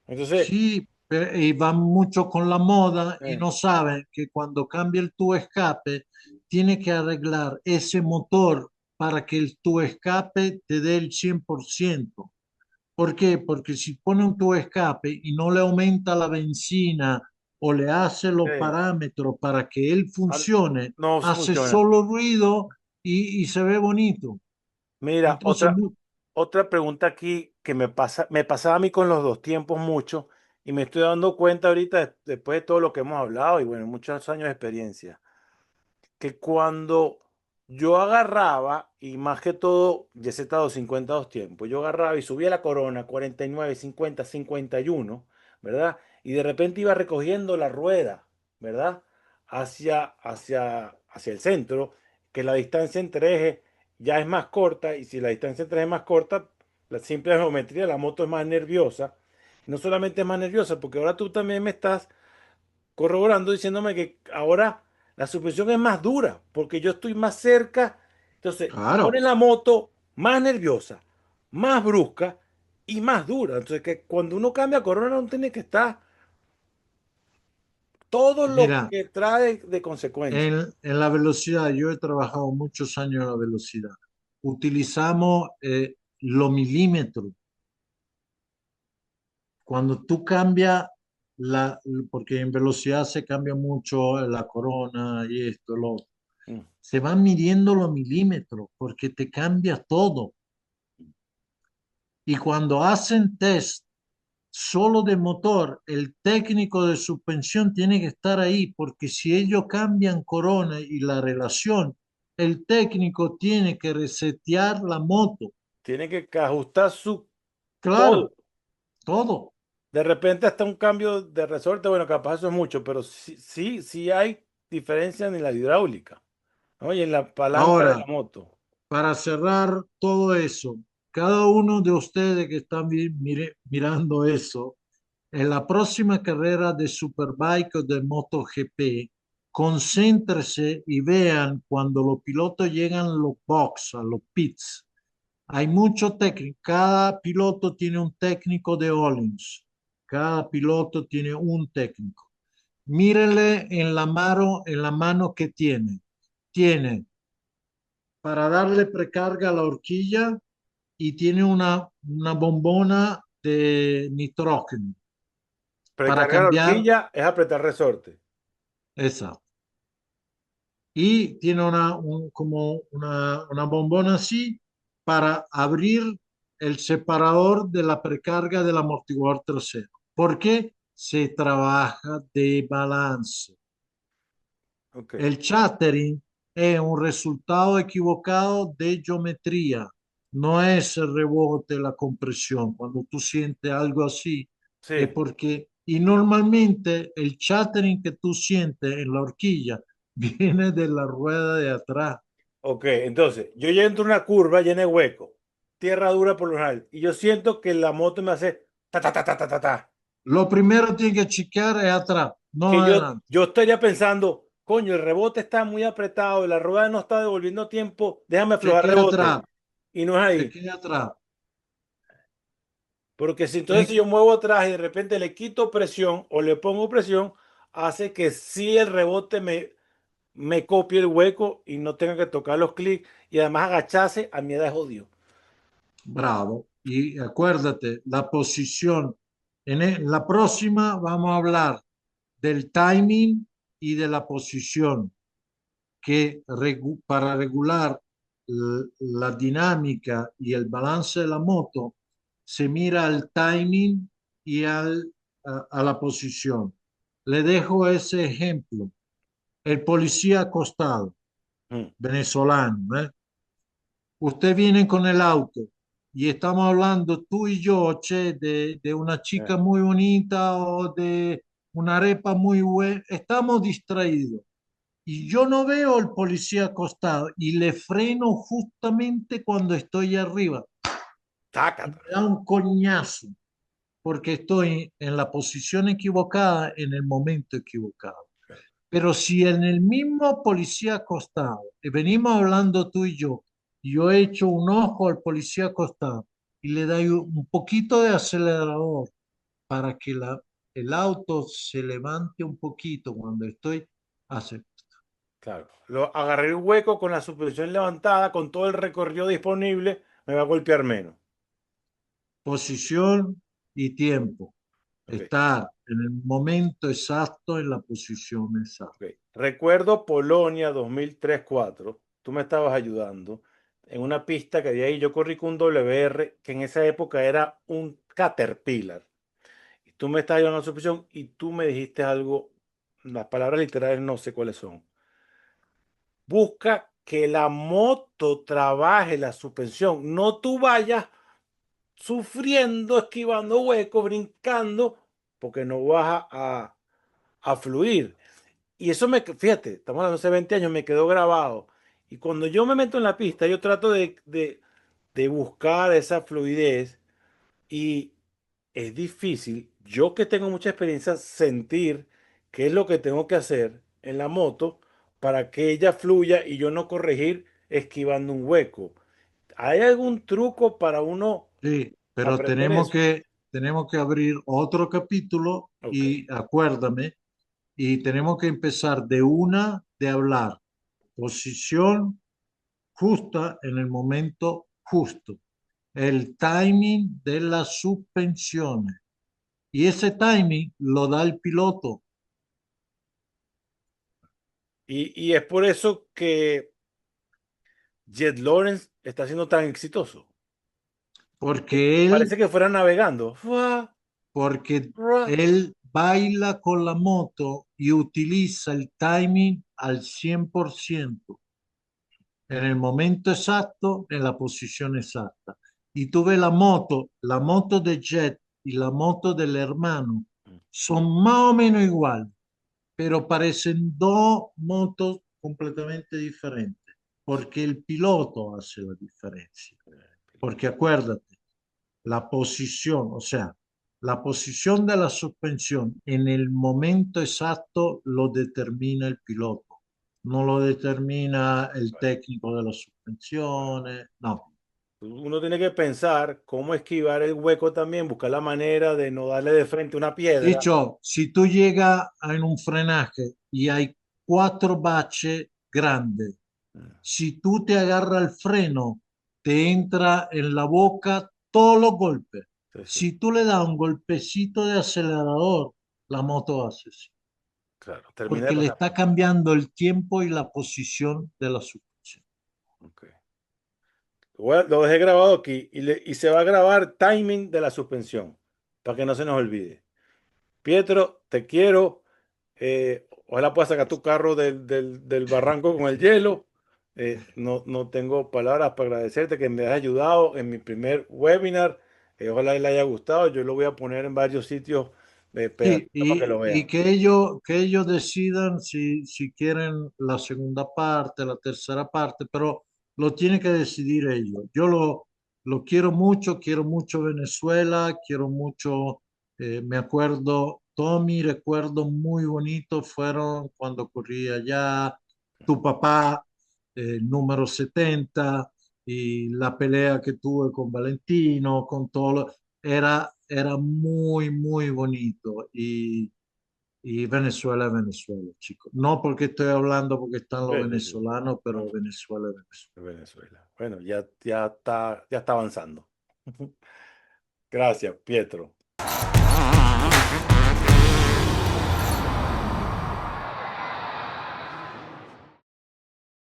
Entonces, Sí, y van mucho con la moda y eh, no saben que cuando cambia el tubo escape, tiene que arreglar ese motor para que tu escape te dé el 100%. ¿Por qué? Porque si pone un tubo escape y no le aumenta la benzina o le hace los Ok. parámetros para que él Ah, funcione, no hace funciona. solo ruido y se ve bonito. Mira, Entonces, otra pregunta aquí que me pasaba a mí con los dos tiempos mucho y me estoy dando cuenta ahorita después de todo lo que hemos hablado y bueno, muchos años de experiencia, que cuando yo agarraba, y más que todo, ya he estado 52 tiempos, yo agarraba y subía la corona 49, 50, 51, ¿verdad? Y de repente iba recogiendo la rueda, ¿verdad? Hacia el centro, que la distancia entre ejes ya es más corta, y si la distancia entre ejes es más corta, la simple geometría, la moto es más nerviosa. No solamente es más nerviosa, porque ahora tú también me estás corroborando diciéndome que ahora la suspensión es más dura porque yo estoy más cerca. Entonces, pone claro, la moto más nerviosa, más brusca y más dura. Entonces, que cuando uno cambia Corona no tiene que estar todo lo mira, que trae de consecuencia. en la velocidad, yo he trabajado muchos años en la velocidad. Utilizamos los milímetros. Cuando tú cambias porque en velocidad se cambia mucho la corona y esto, lo otro. Mm. Se van midiendo los milímetros porque te cambia todo. Y cuando hacen test solo de motor, el técnico de suspensión tiene que estar ahí porque si ellos cambian corona y la relación, el técnico tiene que resetear la moto. Tiene que ajustar su todo. Claro, todo. De repente hasta un cambio de resorte, bueno, capaz eso es mucho, pero sí hay diferencia en la hidráulica, ¿no? Y en la palanca de la Ahora, moto. para cerrar todo eso, cada uno de ustedes que están mirando eso, en la próxima carrera de Superbike o de MotoGP, concéntrese y vean cuando los pilotos llegan a los box, a los pits. Hay mucho técnico, cada piloto tiene un técnico de Ollins, cada piloto tiene un técnico. Mírenle en la mano que tiene. Tiene para darle precarga a la horquilla y tiene una bombona de nitrógeno para Precargar la cambiar horquilla es apretar resorte. esa. Y tiene como una bombona así para abrir el separador de la precarga del amortiguador trasero. ¿Por qué? Se trabaja de balance. Ok. El chattering es un resultado equivocado de geometría, no es el rebote, la compresión. Cuando tú sientes algo así, es Sí. porque, y normalmente el chattering que tú sientes en la horquilla viene de la rueda de atrás. Ok, entonces, yo ya entro en una curva llena de hueco, tierra dura por lo general, y yo siento que la moto me hace ta ta ta ta ta ta ta. Lo primero que tiene que chequear es atrás, no Que adelante. yo estaría pensando, coño, el rebote está muy apretado, la rueda no está devolviendo tiempo, déjame aflojar Chequea rebote. atrás, Y no es ahí. chequea atrás. Porque si entonces Ten- si yo muevo atrás y de repente le quito presión o le pongo presión, hace que sí el rebote me copie el hueco y no tenga que tocar los clics y además agacharse a mi edad es jodido. Bravo. Y acuérdate, la posición. En la próxima vamos a hablar del timing y de la posición, que para regular la dinámica y el balance de la moto, se mira al timing y a la posición. Le dejo ese ejemplo. El policía acostado, Mm, venezolano, ¿eh? Usted viene con el auto y estamos hablando tú y yo, che, de una eh. chica muy bonita o de una arepa muy buena. Estamos distraídos y yo no veo al policía acostado y le freno justamente cuando estoy arriba y me Tácata. da un coñazo porque estoy en la posición equivocada en el momento equivocado. Pero si en el mismo policía acostado, venimos hablando tú y yo he hecho un ojo al policía acostado y le doy un poquito de acelerador para que el auto se levante un poquito cuando estoy, hace. Claro. Agarré el hueco con la suspensión levantada, con todo el recorrido disponible, me va a golpear menos. Posición y tiempo. Ok, Estar en el momento exacto en la posición exacta. ok. Recuerdo Polonia 2003-4. Tú me estabas ayudando en una pista que había ahí. Yo corrí con un WR que en esa época era un Caterpillar. Y tú me estabas ayudando a la suspensión y tú me dijiste algo, las palabras literales no sé cuáles son. Busca que la moto trabaje la suspensión, no tú vayas sufriendo, esquivando huecos, brincando, porque no vas a fluir. Y eso fíjate, estamos hablando de hace 20 años, me quedó grabado. Y cuando yo me meto en la pista, yo trato de buscar esa fluidez y es difícil, yo que tengo mucha experiencia, sentir qué es lo que tengo que hacer en la moto para que ella fluya y yo no corregir esquivando un hueco. ¿Hay algún truco para uno Sí, pero aprender eso? tenemos que abrir otro capítulo Ok, y acuérdame, y tenemos que empezar de una de hablar. Posición justa en el momento justo. El timing de las suspensiones. Y ese timing lo da el piloto, y es por eso que Jet Lawrence está siendo tan exitoso. porque él, Parece que fuera navegando. Fua, porque fua. él baila con la moto y utiliza el timing al 100% en el momento exacto, en la posición exacta. Y tú ves la moto de Jet y la moto del hermano son más o menos iguales, pero parecen dos motos completamente diferentes, porque el piloto hace la diferencia. Porque acuérdate, la posición, o sea, la posición de la suspensión en el momento exacto lo determina el piloto, no lo determina el Bueno, técnico de las bueno. suspensiones, no. Uno tiene que pensar cómo esquivar el hueco también, buscar la manera de no darle de frente una piedra. Dicho, si tú llegas en un frenaje y hay cuatro baches grandes, si tú te agarras el freno, te entra en la boca todos los golpes. Sí, sí, Si tú le das un golpecito de acelerador, la moto hace así, claro, termina de porque le pasar. está cambiando el tiempo y la posición de la suspensión. Ok. Lo dejé grabado aquí y se va a grabar timing de la suspensión para que no se nos olvide. Pietro, te quiero. Ojalá puedas sacar tu carro del barranco con el hielo. No tengo palabras para agradecerte que me has ayudado en mi primer webinar. Ojalá le haya gustado. Yo lo voy a poner en varios sitios Sí, pedacitos para que lo y vean. que ellos decidan si quieren la segunda parte, la tercera parte, pero lo tienen que decidir ellos. Lo quiero mucho Venezuela, quiero mucho, me acuerdo, todos mis recuerdos muy bonitos fueron cuando corrí allá, tu papá, número 70 y la pelea que tuve con Valentino, con todo era muy, muy bonito. Y Venezuela es Venezuela, chicos. No porque estoy hablando porque están los Sí, sí, sí. venezolanos, No, pero Venezuela es Venezuela. de Venezuela. Bueno, ya está avanzando. Gracias, Pietro.